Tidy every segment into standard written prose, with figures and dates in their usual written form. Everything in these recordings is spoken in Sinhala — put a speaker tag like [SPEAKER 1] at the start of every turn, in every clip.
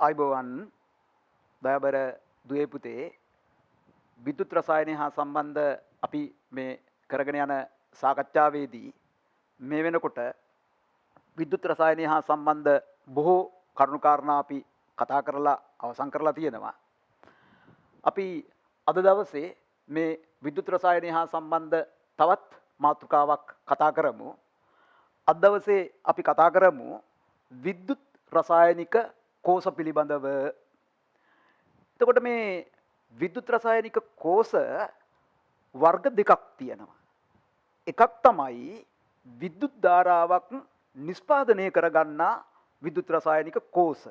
[SPEAKER 1] ආයිබෝවන් දයාබර දුවේ පුතේ විද්‍යුත් රසායනය හා සම්බන්ධ අපි මේ කරගෙන යන සාකච්ඡාවේදී මේ වෙනකොට විද්‍යුත් රසායනය හා සම්බන්ධ බොහෝ කරුණු කාරණා අපි කතා කරලා අවසන් කරලා තියෙනවා. අපි අද දවසේ මේ විද්‍යුත් රසායනය හා සම්බන්ධ තවත් මාතෘකාවක් කතා කරමු. අද දවසේ අපි කතා කරමු විද්‍යුත් රසායනික කෝෂ පිළිබඳව. එතකොට මේ විද්‍යුත් රසායනික කෝෂ වර්ග දෙකක් තියෙනවා. එකක් තමයි විද්‍යුත් ධාරාවක් නිෂ්පාදනය කරගන්නා විද්‍යුත් රසායනික කෝෂ.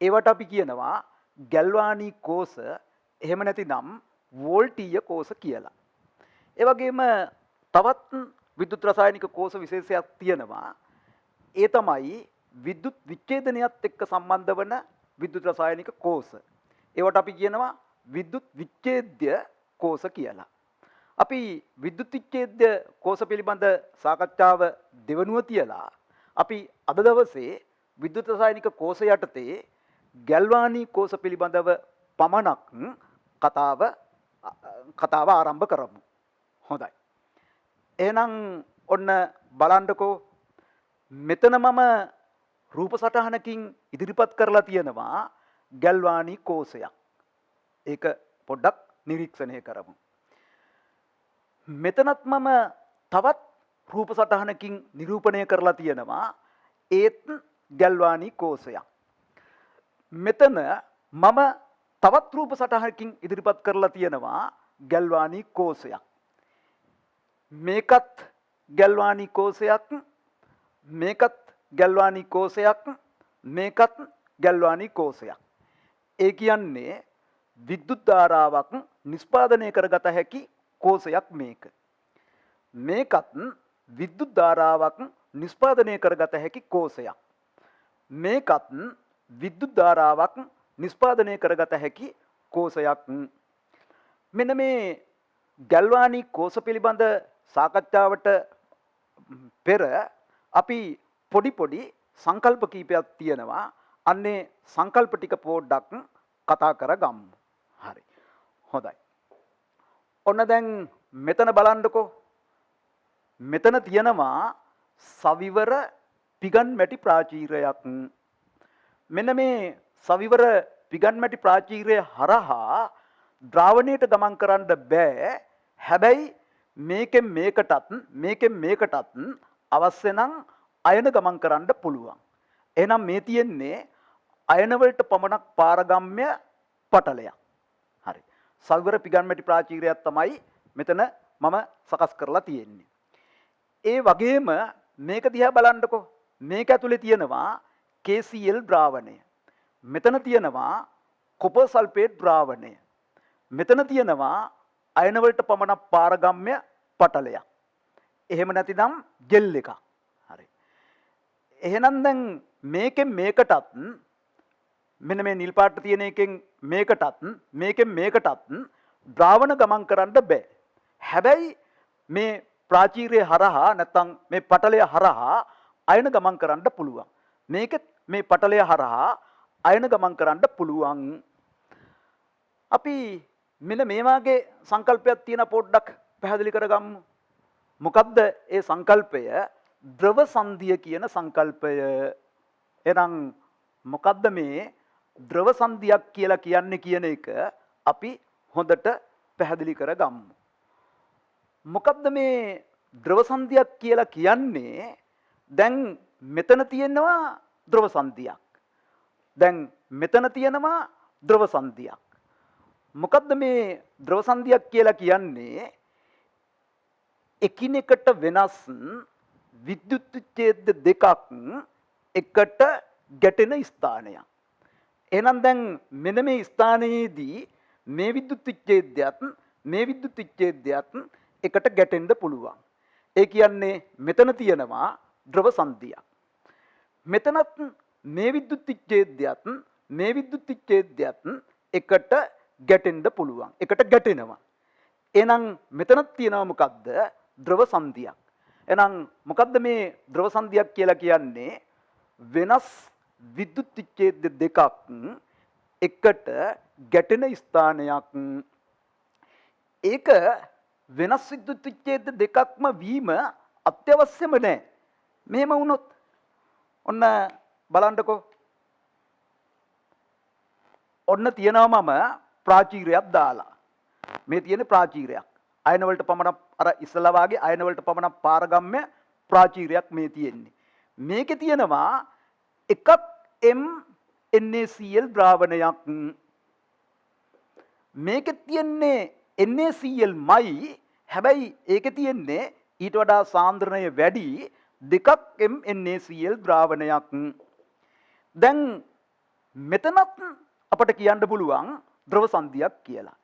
[SPEAKER 1] ඒවට අපි කියනවා ගැල්වානීය කෝෂ, එහෙම නැතිනම් වෝල්ටීය කෝෂ කියලා. ඒ වගේම තවත් විද්‍යුත් රසායනික කෝෂ විශේෂයක් තියෙනවා. ඒ තමයි විද්‍යුත් විච්ඡේදනයත් එක්ක සම්බන්ධ වන විද්‍යුත් රසායනික කෝෂ. ඒවට අපි කියනවා විද්‍යුත් විච්ඡේද්‍ය කෝෂ කියලා. අපි විද්‍යුත් විච්ඡේද්‍ය කෝෂ පිළිබඳ සාකච්ඡාව දෙවනුව තියලා අපි අද දවසේ විද්‍යුත් රසායනික කෝෂ යටතේ ගැල්වානීය කෝෂ පිළිබඳව පමණක් කතාව ආරම්භ කරමු. හොඳයි. එහෙනම් ඔන්න බලන්නකෝ, මෙතන මම රූප සටහනකින් ඉදිරිපත් කරලා තියෙනවා ගැල්වානීය කෝෂයක්. ඒක පොඩ්ඩක් නිරීක්ෂණය කරමු. මෙතනත් මම තවත් රූප සටහනකින් නිරූපණය කරලා තියෙනවා ඒත් ගැල්වානීය කෝෂයක්. මෙතන මම තවත් රූප සටහනකින් ඉදිරිපත් කරලා තියෙනවා ගැල්වානීය කෝෂයක්. මේකත් ගැල්වානීය කෝෂයක්, මේකත් ගැල්වානීය කෝෂයක්, මේකත් ගැල්වානීය කෝෂයක්. ඒ කියන්නේ විද්‍යුත් ධාරාවක් නිෂ්පාදනය කරගත හැකි කෝෂයක් මේක. මේකත් විද්‍යුත් ධාරාවක් නිෂ්පාදනය කරගත හැකි කෝෂයක්. මේකත් විද්‍යුත් ධාරාවක් නිෂ්පාදනය කරගත හැකි කෝෂයක්. මෙන්න මේ ගැල්වානීය කෝෂ පිළිබඳ සාකච්ඡාවට පෙර අපි පොඩි සංකල්ප කීපයක් තියෙනවා. අන්නේ සංකල්ප ටික පොඩ්ඩක් කතා කරගමු. හරි. හොඳයි. ඔන්න දැන් මෙතන බලන්නකෝ. මෙතන තියෙනවා සවිවර පිගන් මැටි ප්‍රාචීරයක්. මෙන්න මේ සවිවර පිගන් මැටි ප්‍රාචීරය හරහා ද්‍රාවණයට ගමන් කරන්න බෑ. හැබැයි මේකෙන් මේකටත් අවශ්‍ය නම් අයන ගමන් කරන්න පුළුවන්. එහෙනම් මේ තියෙන්නේ අයන වලට පමණක් පාරගම්‍ය පටලයක්. හරි. සවිවර පිගන් මැටි ප්‍රාචීරයක් තමයි මෙතන මම සකස් කරලා තියෙන්නේ. ඒ වගේම මේක දිහා බලන්නකෝ. මේක ඇතුලේ තියෙනවා KCl ද්‍රාවණය. මෙතන තියෙනවා කොපර් සල්ෆේට් ද්‍රාවණය. මෙතන තියෙනවා අයන වලට පමණක් පාරගම්‍ය පටලයක්. එහෙම නැතිනම් ජෙල් එකක්. හරි. එහෙනම් දැන් මේකෙන් මේකටත් මෙන්න මේ නිල් පාට තියෙන එකෙන් මේකටත් ද්‍රාවණ ගමන් කරන්න බෑ. හැබැයි මේ ප්‍රාචීරය හරහා නැත්නම් මේ පටලය හරහා අයන ගමන් කරන්න පුළුවන්. මේකෙත් මේ පටලය හරහා අයන ගමන් කරන්න පුළුවන්. අපි මෙන්න මේ වාගේ සංකල්පයක් තියෙන පොඩ්ඩක් පැහැදිලි කරගමු. මොකද්ද ඒ සංකල්පය? ද්‍රව සංධිය කියන සංකල්පය. එහෙනම් මොකද්ද මේ ද්‍රව සංධියක් කියලා කියන්නේ කියන එක අපි හොඳට පැහැදිලි කරගමු. මොකද්ද මේ ද්‍රව සංධියක් කියලා කියන්නේ? දැන් මෙතන තියෙනවා ද්‍රව සංධියක්. දැන් මෙතන තියෙනවා ද්‍රව සංධියක්. මොකද්ද මේ ද්‍රව සංධියක් කියලා කියන්නේ? එකිනෙකට වෙනස් විද්‍යුත් විච්ඡේද දෙකක් එකට ගැටෙන ස්ථානයක්. එහෙනම් දැන් මෙන්න මේ ස්ථානයේදී මේ විද්‍යුත් විච්ඡේදයත් මේ විද්‍යුත් විච්ඡේදයත් එකට ගැටෙන්න පුළුවන්. ඒ කියන්නේ මෙතන තියෙනවා ද්‍රව සංධියක්. මෙතනත් මේ විද්‍යුත් විච්ඡේදයත් මේ විද්‍යුත් විච්ඡේදයත් එකට ගැටෙන්න පුළුවන්. එකට ගැටෙනවා. එහෙනම් මෙතනත් තියෙනවා මොකද්ද? ද්‍රව සංධියක්. එහෙනම් මොකද්ද මේ ද්‍රව සංධියක් කියලා කියන්නේ? වෙනස් විද්‍යුත් විච්ඡේද දෙකක් එකට ගැටෙන ස්ථානයක්. ඒක වෙනස් විද්‍යුත් විච්ඡේද දෙකක්ම වීම අත්‍යවශ්‍යම නැහැ. මෙහෙම වුණොත් ඔන්න බලන්නකෝ. ඔන්න තියනවා මම ප්‍රාචීරයක් දාලා. මේ තියෙන ප්‍රාචීරයක්. අයන වලට පමණක් අර ඉස්සලා වාගේ අයන වලට පමණක් පාරගම්ම්‍ය ප්‍රාචීරයක් මේ තියෙන්නේ. මේකේ තියෙනවා එකක් NaCl ද්‍රාවණයක්. මේකේ තියෙන්නේ NaCl මයි. හැබැයි ඒකේ තියෙන්නේ ඊට වඩා සාන්ද්‍රණය වැඩි දෙකක් NaCl ද්‍රාවණයක්. දැන් මෙතනත් අපට කියන්න පුළුවන් ද්‍රව සංධියක් කියලා.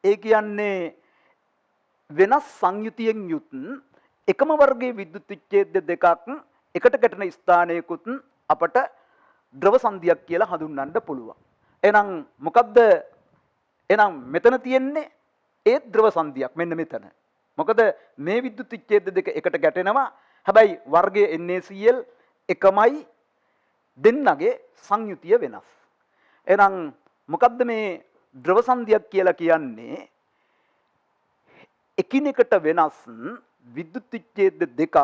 [SPEAKER 1] ඒ කියන්නේ වෙනස් සංයුතියෙන් යුත් එකම වර්ගයේ විද්‍යුත් විච්ඡේද දෙකක් එකට ගැටෙන ස්ථානයකුත් අපට ද්‍රව සංධියක් කියලා හඳුන්වන්න පුළුවන්. එහෙනම් මොකද්ද? එහෙනම් මෙතන තියෙන්නේ ඒ ද්‍රව සංධියක් මෙන්න මෙතන. මොකද මේ විද්‍යුත් විච්ඡේද දෙක එකට ගැටෙනවා. හැබැයි වර්ගයේ NaCl එකමයි දෙන්නගේ සංයුතිය වෙනස්. එහෙනම් මොකද්ද මේ ද්‍රව සංධියක් කියලා කියන්නේ? එකිනෙකට වෙනස් විද්‍යුත් විච්ඡේද දෙකක්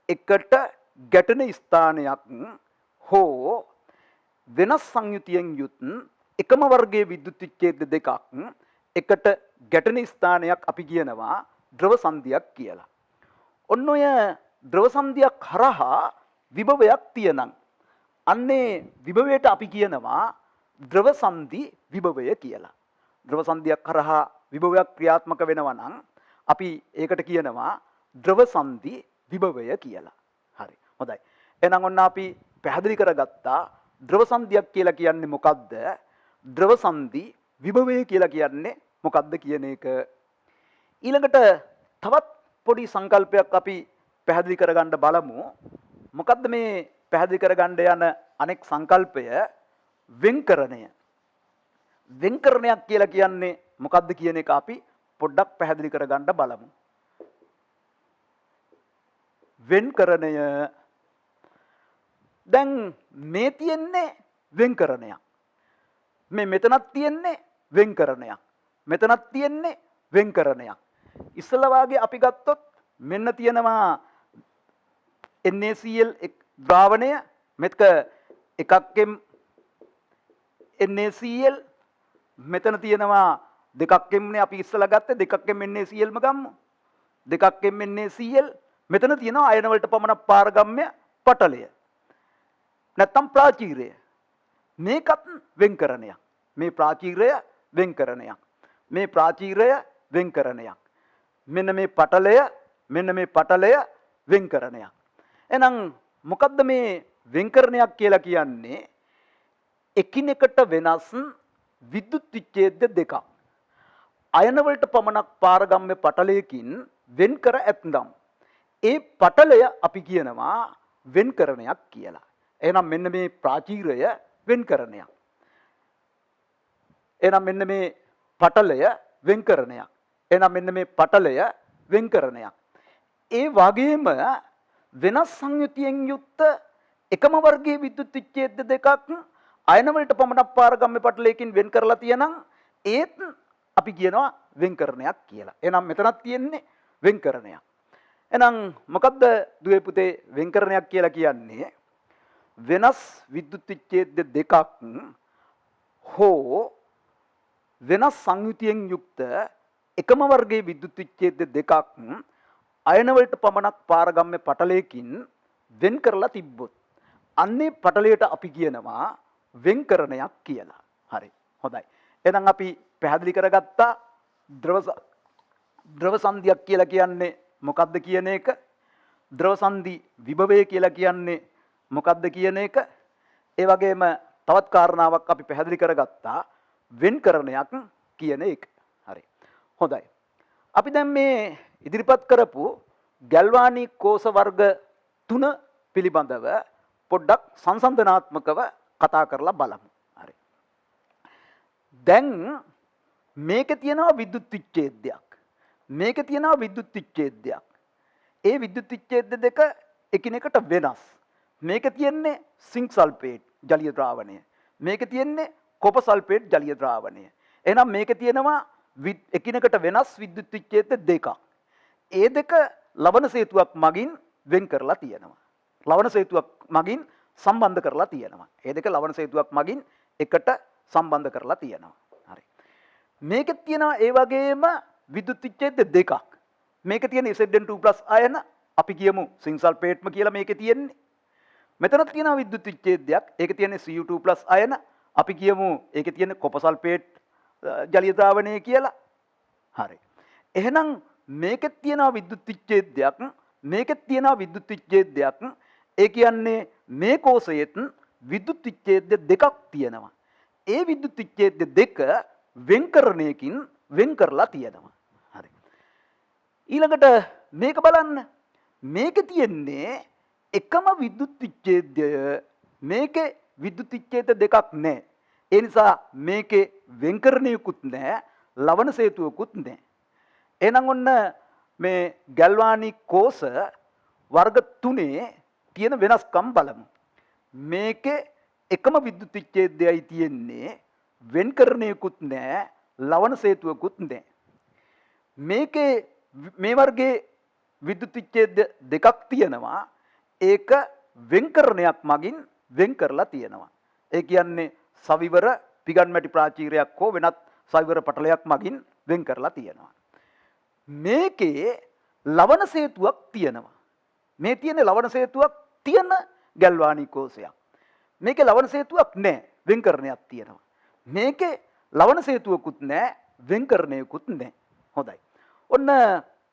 [SPEAKER 1] එකට ගැටෙන ස්ථානයක් හෝ වෙනස් සංයුතියෙන් යුත් එකම වර්ගයේ විද්‍යුත් විච්ඡේද දෙකක් එකට ගැටෙන ස්ථානයක් අපි කියනවා ද්‍රව සංධියක් කියලා. ඔන්න ඔය ද්‍රව සංධියක් හරහා විභවයක් තියෙනම් අන්නේ විභවයට අපි කියනවා ද්‍රව සංධි විභවය කියලා. ද්‍රව සංධියක් හරහා විභවයක් ක්‍රියාත්මක වෙනවා නම් අපි ඒකට කියනවා ද්‍රව සංධි විභවය කියලා. හරි. හොඳයි. එහෙනම් ඔන්න අපි පැහැදිලි කරගත්තා ද්‍රව සංධියක් කියලා කියන්නේ මොකද්ද? ද්‍රව සංධි විභවය කියලා කියන්නේ මොකද්ද කියන එක. ඊළඟට තවත් පොඩි සංකල්පයක් අපි පැහැදිලි කරගන්න බලමු. මොකද්ද මේ පැහැදිලි කරගන්න යන අනෙක් සංකල්පය? වෙන්කරණය. වෙන්කරණයක් කියලා කියන්නේ මොකද්ද කියන එක අපි පොඩ්ඩක් පැහැදිලි කරගන්න බලමු. වෙන්කරණය. දැන් මේ තියෙන්නේ වෙන්කරණයක්. මේ මෙතනක් තියෙන්නේ වෙන්කරණයක්. මෙතනක් තියෙන්නේ වෙන්කරණයක්. ඉස්සලා වාගේ අපි ගත්තොත් මෙන්න තියෙනවා NaCl ද්‍රාවණය. මෙතක එකක් NaCl මෙතන තියෙනවා දෙකක් නේ අපි ඉස්සලා ගත්තේ දෙකක් NaClම ගමු. දෙකක් NaCl මෙතන තියෙනවා අයන වලට පමණ පාරගම්ම්‍ය පටලය. නැත්තම් ප්‍රාචීරය. මේකත් වෙන්කරණයක්. මේ ප්‍රාචීරය වෙන්කරණයක්. මේ ප්‍රාචීරය වෙන්කරණයක්. මෙන්න මේ පටලය වෙන්කරණයක්. එහෙනම් මොකද්ද මේ වෙන්කරණයක් කියලා කියන්නේ? එකිනෙකට වෙනස් විද්‍යුත් විච්ඡේද දෙකක් අයන වලට පමණක් පාරගම්ම්‍ය පටලයකින් වෙන් කර ඇතනම් ඒ පටලය අපි කියනවා වෙන්කරණයක් කියලා. එහෙනම් මෙන්න මේ ප්‍රාචීරය වෙන්කරණයක්. එහෙනම් මෙන්න මේ පටලය වෙන්කරණයක්. එහෙනම් මෙන්න මේ පටලය වෙන්කරණයක්. ඒ වගේම වෙනස් සංයුතියෙන් යුක්ත එකම වර්ගයේ විද්‍යුත් විච්ඡේද දෙකක් අයන වලට පමණක් පාරගම්ම්‍ය පටලයකින් වෙන් කරලා තියෙනම් ඒත් අපි කියනවා වෙන්කරණයක් කියලා. එහෙනම් මෙතනක් තියෙන්නේ වෙන්කරණයක්. එහෙනම් මොකද්ද දුවේ පුතේ වෙන්කරණයක් කියලා කියන්නේ? වෙනස් විද්‍යුත් විච්ඡේද දෙකක් හෝ වෙනස් සංයුතියෙන් යුක්ත එකම වර්ගයේ විද්‍යුත් විච්ඡේද දෙකක් අයන වලට පමණක් පාරගම්ම්‍ය පටලයකින් වෙන් කරලා තිබ්බොත් අන්නේ පටලයට අපි කියනවා වෙන්කරණයක් කියලා. හරි. හොඳයි. එහෙනම් අපි පැහැදිලි කරගත්තා ද්‍රව සංධියක් කියලා කියන්නේ මොකද්ද කියන එක. ද්‍රව සංධි විභවය කියලා කියන්නේ මොකද්ද කියන එක. ඒ වගේම තවත් කාරණාවක් අපි පැහැදිලි කරගත්තා වෙන්කරණයක් කියන එක. හරි. හොඳයි. අපි දැන් මේ ඉදිරිපත් කරපු ගැල්වානි කෝෂ වර්ග 3 පිළිබඳව පොඩ්ඩක් සංසන්දනාත්මකව කතා කරලා බලමු. හරි. දැන් මේකේ තියෙනවා විද්‍යුත් විච්ඡේදයක්. මේකේ තියෙනවා විද්‍යුත් විච්ඡේදයක්. ඒ විද්‍යුත් විච්ඡේද දෙක එකිනෙකට වෙනස්. මේකේ තියෙන්නේ සිංක් සල්ෆේට් ජලීය ද්‍රාවණය. මේකේ තියෙන්නේ කොපර් සල්ෆේට් ජලීය ද්‍රාවණය. එහෙනම් මේකේ තියෙනවා එකිනෙකට වෙනස් විද්‍යුත් විච්ඡේද දෙකක්. ඒ දෙක ලවණ සේතුවක් මගින් වෙන් කරලා තියෙනවා. ලවණ සේතුවක් මගින් සම්බන්ධ කරලා තියෙනවා. ඒ දෙක ලවණ සේතුවක් මගින් එකට සම්බන්ධ කරලා තියෙනවා. හරි. මේකේ තියෙනවා ඒ වගේම විද්‍යුත් විච්ඡේද දෙකක්. මේකේ තියෙන Zn2+ අයන අපි කියමු සිංක් සල්ෆේට්ම කියලා මේකේ තියෙන්නේ. මෙතනත් තියෙනවා විද්‍යුත් විච්ඡේදයක්. ඒකේ තියෙන්නේ Cu2+ අයන අපි කියමු ඒකේ තියෙන්නේ කොපර් සල්ෆේට් ජලීය ද්‍රාවණය කියලා. හරි. එහෙනම් මේකේ තියෙනවා විද්‍යුත් විච්ඡේදයක්. මේකේ තියෙනවා විද්‍යුත් විච්ඡේදයක්. ඒ කියන්නේ මේ කෝෂයේත් විද්‍යුත් විච්ඡේද දෙකක් තියෙනවා. ඒ විද්‍යුත් විච්ඡේද දෙක වෙන්කරණයකින් වෙන් කරලා තියෙනවා. හරි. ඊළඟට මේක බලන්න. මේකේ තියෙන්නේ එකම විද්‍යුත් විච්ඡේදය. මේකේ විද්‍යුත් විච්ඡේද දෙකක් නැහැ. ඒ නිසා මේකේ වෙන්කරණයකුත් නැහැ, ලවණ සේතුවකුත් නැහැ. එහෙනම් ඔන්න මේ ගැල්වානික් කෝෂ වර්ග 3 තියෙන වෙනස්කම් බලමු. මේකේ එකම විද්‍යුත් විච්ඡේදයයි තියෙන්නේ, වෙන්කරණයකුත් නැහැ, ලවණ සේතුවකුත් නැහැ. මේකේ මේ වර්ගයේ විද්‍යුත් විච්ඡේද දෙකක් තියෙනවා. ඒක වෙන්කරණයක් මගින් වෙන් කරලා තියෙනවා. ඒ කියන්නේ සවිවර පිගන්මැටි ප්‍රාචීරයක් හෝ වෙනත් සවිවර පටලයක් මගින් වෙන් කරලා තියෙනවා. මේකේ ලවණ සේතුවක් තියෙනවා. මේ තියෙන ලවණ සේතුවක් තියෙන ගැල්වානික් කෝෂයක්. මේකේ ලවණ සේතුවක් නැහැ, වෙන්කරණයක් තියෙනවා. මේකේ ලවණ සේතුවකුත් නැහැ, වෙන්කරණයකුත් නැහැ. හොඳයි. ඔන්න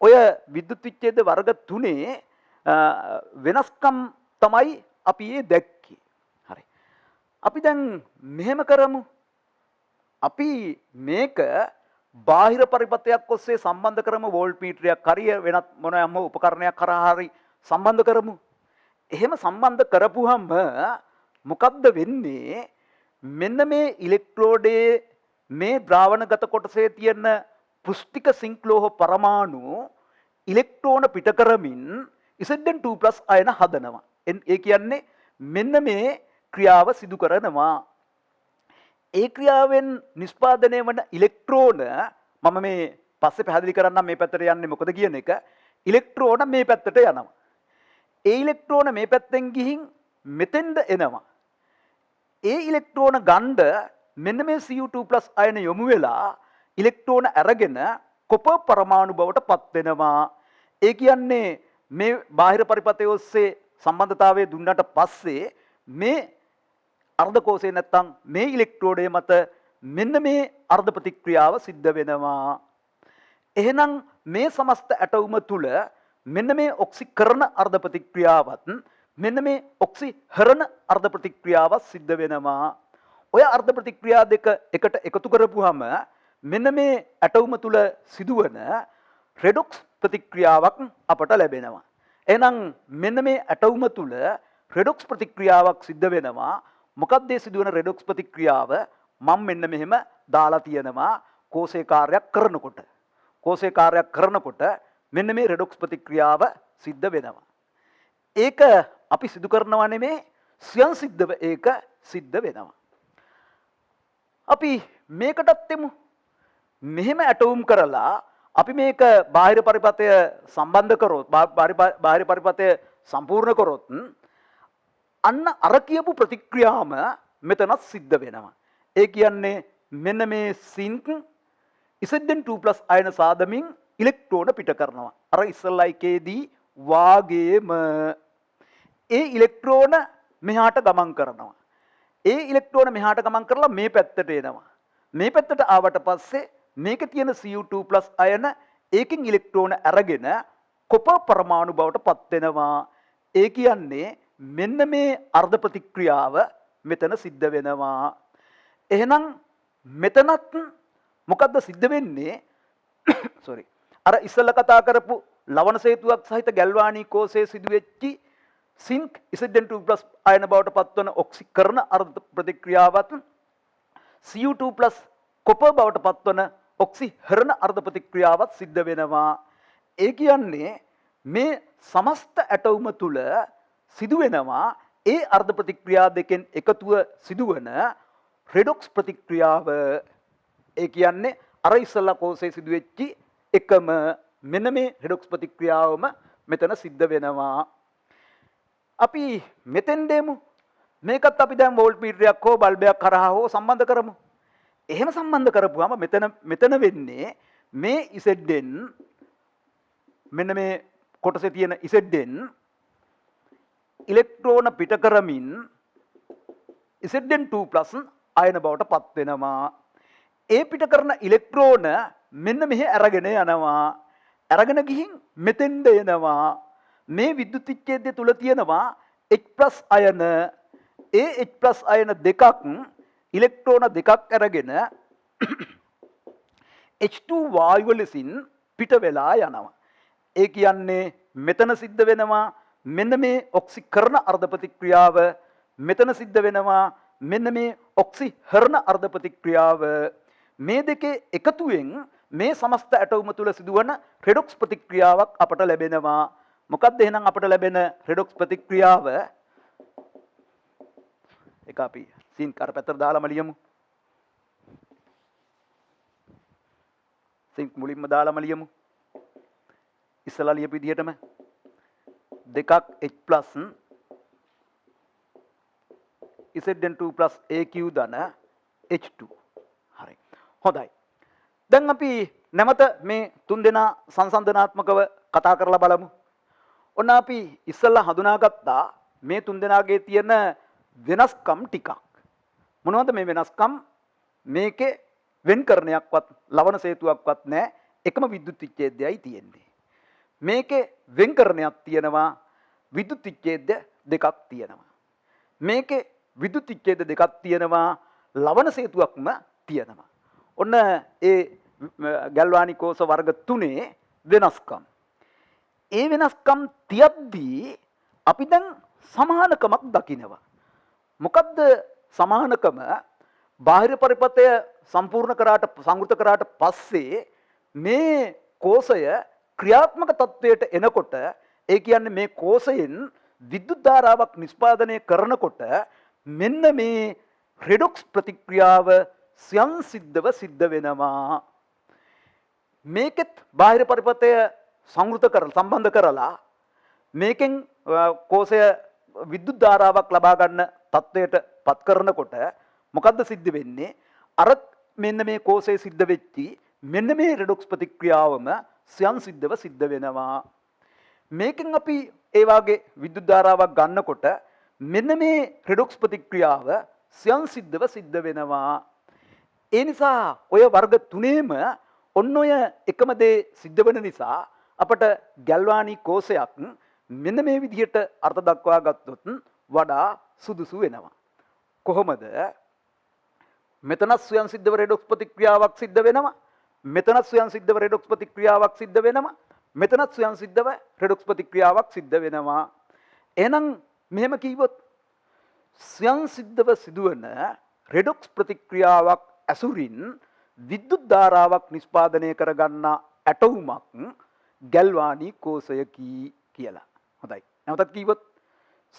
[SPEAKER 1] ඔය විද්‍යුත් විච්ඡේද වර්ග 3 වෙනස්කම් තමයි අපි මේ දැක්කේ. හරි. අපි දැන් මෙහෙම කරමු. අපි මේක බාහිර පරිපථයක් ඔස්සේ සම්බන්ධ කරමු. වෝල්ට්මීටරයක් හරි වෙනත් මොනවාම උපකරණයක් කරා හරි සම්බන්ධ කරමු. එහෙම සම්බන්ධ කරපුවම මොකක්ද වෙන්නේ? මෙන්න මේ ඉලෙක්ට්‍රෝඩයේ මේ ද්‍රාවණගත කොටසේ තියෙන පුෂ්ටික සිංක් ලෝහ පරමාණු ඉලෙක්ට්‍රෝන පිට කරමින් Zn2+ අයන හදනවා. ඒ කියන්නේ මෙන්න මේ ක්‍රියාව සිදු කරනවා. ඒ ක්‍රියාවෙන් නිෂ්පාදනය වන ඉලෙක්ට්‍රෝන මම මේ පස්සේ පැහැදිලි කරන්නම් මේ පැත්තට යන්නේ මොකද කියන එක. ඉලෙක්ට්‍රෝන මේ පැත්තට යනවා. ඒ ඉලෙක්ට්‍රෝන මේ පැත්තෙන් ගිහින් මෙතෙන්ද එනවා. ඒ ඉලෙක්ට්‍රෝන ගණ්ඩ මෙන්න මේ Cu2+ අයන යොමු වෙලා ඉලෙක්ට්‍රෝන අරගෙන කොපර් පරමාණු බවට පත් වෙනවා. ඒ කියන්නේ මේ බාහිර පරිපථය ඔස්සේ සම්බන්ධතාවය දුන්නට පස්සේ මේ අර්ධ කෝෂේ නැත්තම් මේ ඉලෙක්ට්‍රෝඩය මත මෙන්න මේ අර්ධ ප්‍රතික්‍රියාව සිද්ධ වෙනවා. එහෙනම් මේ සමස්ත ඇටවුම තුල මෙන්න මේ ඔක්සිකරණ අර්ධ ප්‍රතික්‍රියාවත් මෙන්න මේ ඔක්සිහරණ අර්ධ ප්‍රතික්‍රියාවත් සිද්ධ වෙනවා. ඔය අර්ධ ප්‍රතික්‍රියා දෙක එකට එකතු කරපුවාම මෙන්න මේ ඇටවුම තුල සිදුවන රෙඩොක්ස් ප්‍රතික්‍රියාවක් අපට ලැබෙනවා. එහෙනම් මෙන්න මේ ඇටවුම තුල රෙඩොක්ස් ප්‍රතික්‍රියාවක් සිද්ධ වෙනවා. මොකක්ද මේ සිදුවන රෙඩොක්ස් ප්‍රතික්‍රියාව? මම මෙන්න මෙහෙම දාලා තියෙනවා කෝෂේ කාර්යයක් කරනකොට. කෝෂේ කාර්යයක් කරනකොට මෙන්න මේ රෙඩොක්ස් ප්‍රතික්‍රියාව සිද්ධ වෙනවා. ඒක අපි සිදු කරනවා නෙමේ, ස්වයන් සිද්ධව ඒක සිද්ධ වෙනවා. අපි මේකටත් එමු. මෙහෙම ඇටවුම් කරලා අපි මේක බාහිර පරිපථය සම්බන්ධ කරොත්, බාහිර පරිපථය සම්පූර්ණ කරොත් අන්න අර කියපු ප්‍රතික්‍රියාවම මෙතනත් සිද්ධ වෙනවා. ඒ කියන්නේ මෙන්න මේ සිංක් Zn2+ අයන සාදමින් ඉලෙක්ට්‍රෝන පිට කරනවා. අර ඉස්සල්ලා එකේදී වාගේම ඒ ඉලෙක්ට්‍රෝන මෙහාට ගමන් කරනවා. ඒ ඉලෙක්ට්‍රෝන මෙහාට ගමන් කරලා මේ පැත්තට එනවා. මේ පැත්තට ආවට පස්සේ මේකේ තියෙන Cu2+ අයන ඒකෙන් ඉලෙක්ට්‍රෝන අරගෙන කොපර් පරමාණු බවට පත් වෙනවා. ඒ කියන්නේ මෙන්න මේ අර්ධ ප්‍රතික්‍රියාව මෙතන සිද්ධ වෙනවා. එහෙනම් මෙතනත් මොකද්ද සිද්ධ වෙන්නේ? sorry. අර ඉස්සෙල්ලා කතා කරපු ලවණ සේතුවක් සහිත ගැල්වානික් කෝෂයේ සිදුවෙච්චි සිංක් Zn2+ අයන බවට පත්වන ඔක්සිකරණ අර්ධ ප්‍රතික්‍රියාවත් Cu2+ කොපර් බවට පත්වන ඔක්සිහරණ අර්ධ ප්‍රතික්‍රියාවත් සිද්ධ වෙනවා. ඒ කියන්නේ මේ සමස්ත ඇටවුම තුල සිදු වෙනවා ඒ අර්ධ ප්‍රතික්‍රියා දෙකෙන් එකතුව සිදුවන රෙඩොක්ස් ප්‍රතික්‍රියාව ඒ කියන්නේ අර ඉස්සලා කෝෂයේ සිදුවෙච්චි එකම මෙන්න මේ රෙඩොක්ස් ප්‍රතික්‍රියාවම මෙතන සිද්ධ වෙනවා. අපි මෙතෙන් දෙමු. මේකත් අපි දැන් වෝල්ට්මීටරයක් හෝ බල්බයක් කරහා හෝ සම්බන්ධ කරමු. එහෙම සම්බන්ධ කරපුවාම මෙතන වෙන්නේ මේ ඉසෙඩ්ෙන් මෙන්න මේ කොටසේ තියෙන ඉසෙඩ්ෙන් ඉලෙක්ට්‍රෝන පිට කරමින් Zn2+ අයන බවට පත් වෙනවා. ඒ පිට කරන ඉලෙක්ට්‍රෝන මෙන්න මෙහෙ අරගෙන යනවා. අරගෙන ගිහින් මෙතෙන්ද එනවා. මේ විද්‍යුත් විච්ඡේදය තුල තියෙනවා H+ අයන. ඒ H+ අයන දෙකක් ඉලෙක්ට්‍රෝන දෙකක් අරගෙන H2 වායුව ලෙසින් පිට වෙලා යනවා. ඒ කියන්නේ මෙතන සිද්ධ වෙනවා මෙන්න මේ ඔක්සිකරණ අර්ධ ප්‍රතික්‍රියාව, මෙතන සිද්ධ වෙනවා මෙන්න මේ ඔක්සිහරණ අර්ධ ප්‍රතික්‍රියාව. මේ දෙකේ එකතුවෙන් මේ සමස්ත ඇටෝම තුල සිදුවන රෙඩොක්ස් ප්‍රතික්‍රියාවක් අපට ලැබෙනවා. මොකක්ද එහෙනම් අපට ලැබෙන රෙඩොක්ස් ප්‍රතික්‍රියාව? එක අපි සීන් කර පැත්තට දාලාම ලියමු. සින්ක් මුලින්ම දාලාම ලියමු. ඉස්සලා ලියපු විදිහටම දෙකක් H+ Zn2+ AQ ධන H2. හරි. හොඳයි. දැන් අපි නැවත මේ තුන්දෙනා සංසන්දනාත්මකව කතා කරලා බලමු. ඔන්න අපි ඉස්සලා හඳුනාගත්තා මේ තුන්දෙනාගේ තියෙන වෙනස්කම් ටිකක්. මොනවද මේ වෙනස්කම්? මේකේ වෙන්කරණයක්වත් ලවණ සේතුවක්වත් නැහැ. එකම විද්‍යුත් විච්ඡේදයයි තියෙන්නේ. මේකේ වෙන්කරණයක් තියෙනවා, විද්‍යුත් විච්ඡේද දෙකක් තියෙනවා. මේකේ විද්‍යුත් විච්ඡේද දෙකක් තියෙනවා, ලවණ සේතුවක්ම තියෙනවා. ඔන්න ඒ ගැල්වානික් කෝෂ වර්ග 3 වෙනස්කම්. ඒ වෙනස්කම් තියද්දී අපි දැන් සමානකමක් දකිනවා. මොකද්ද සමානකම? බාහිර පරිපථය සම්පූර්ණ කරාට සංවෘත කරාට පස්සේ මේ කෝෂය ක්‍රියාත්මක තත්වයට එනකොට, ඒ කියන්නේ මේ කෝෂයෙන් විද්‍යුත් ධාරාවක් නිෂ්පාදනය කරනකොට මෙන්න මේ රෙඩොක්ස් ප්‍රතික්‍රියාව ස්වයංසිද්ධව සිද්ධ වෙනවා. මේකෙත් බාහිර පරිපථය සංවෘත කරලා සම්බන්ධ කරලා මේකෙන් කෝෂය විද්‍යුත් ධාරාවක් ලබා ගන්න තත්වයට පත් කරනකොට මොකද්ද සිද්ධ වෙන්නේ? අර මෙන්න මේ කෝෂයේ සිද්ධ වෙච්චි මෙන්න මේ රෙඩොක්ස් ප්‍රතික්‍රියාවම ස්වයංසිද්ධව සිද්ධ වෙනවා. මේකෙන් අපි ඒ වාගේ විද්‍යුත් ධාරාවක් ගන්නකොට මෙන්න මේ රෙඩොක්ස් ප්‍රතික්‍රියාව ස්වයංසිද්ධව සිද්ධ වෙනවා. ඒ නිසා ඔය වර්ග තුනේම ඔන්න ඔය එකම දේ සිද්ධ වෙන නිසා අපට ගැල්වානික් කෝෂයක් මෙන්න මේ විදිහට අර්ථ දක්වා ගත්තොත් වඩා සුදුසු වෙනවා. කොහොමද? මෙතන ස්වයංසිද්ධව රෙඩොක්ස් ප්‍රතික්‍රියාවක් සිද්ධ වෙනවා. මෙතන ස්වයංසිද්ධව රෙඩොක්ස් ප්‍රතික්‍රියාවක් සිද්ධ වෙනවා. මෙතන ස්වයංසිද්ධව රෙඩොක්ස් ප්‍රතික්‍රියාවක් සිද්ධ වෙනවා. එහෙනම් මෙහෙම කිව්වොත් ස්වයංසිද්ධව සිදුවන රෙඩොක්ස් ප්‍රතික්‍රියාවක් ඇසුරින් විද්‍යුත් ධාරාවක් නිෂ්පාදනය කරගන්නා ඇටෝමක් ගැල්වානික් කෝෂයකි කියලා. හොඳයි. නැවතත් කිව්වොත්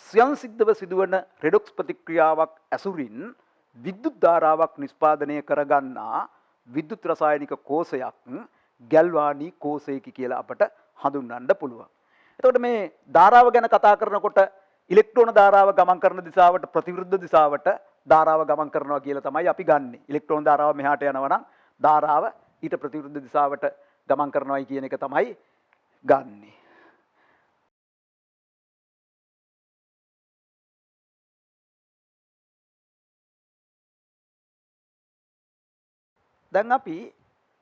[SPEAKER 1] ස්වයංසිද්ධව සිදුවන රෙඩොක්ස් ප්‍රතික්‍රියාවක් ඇසුරින් විද්‍යුත් ධාරාවක් නිෂ්පාදනය කරගන්නා විද්‍යුත් රසායනික කෝෂයක් ගැල්වානික් කෝෂයකි කියලා අපට හඳුන්වන්න පුළුවන්. එතකොට මේ ධාරාව ගැන කතා කරනකොට ඉලෙක්ට්‍රෝන ධාරාව ගමන් කරන දිශාවට ප්‍රතිවිරුද්ධ දිශාවට ධාරාව ගමන් කරනවා කියලා තමයි අපි ගන්නෙ. ඉලෙක්ට්‍රෝන ධාරාව මෙහාට යනවා නම් ධාරාව ඊට ප්‍රතිවිරුද්ධ දිශාවට ගමන් කරනවායි කියන එක තමයි ගන්නෙ. දැන් අපි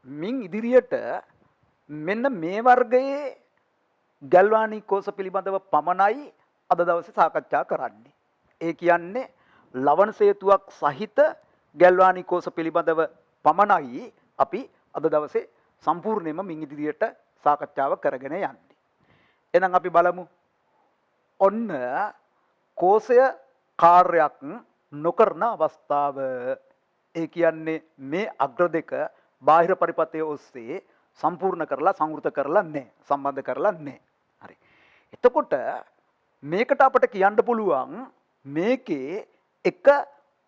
[SPEAKER 1] මින් ඉදිරියට මෙන්න මේ වර්ගයේ ගැල්වානික් කෝෂ පිළිබඳව පමණයි අද දවසේ සාකච්ඡා කරන්නේ. ඒ කියන්නේ ලවණ සේතුවක් සහිත ගැල්වානික් කෝෂ පිළිබඳව පමණයි අපි අද දවසේ සම්පූර්ණයෙන්ම මින් ඉදිරියට සාකච්ඡාව කරගෙන යන්නේ. එහෙනම් අපි බලමු. ඔන්න කෝෂය කාර්යයක් නොකරන අවස්ථාව. ඒ කියන්නේ මේ අග්‍ර දෙක බාහිර පරිපථය ඔස්සේ සම්පූර්ණ කරලා සංවෘත කරලා නැහැ, සම්බන්ධ කරලා නැහැ. හරි. එතකොට මේකට අපිට කියන්න පුළුවන් මේකේ එක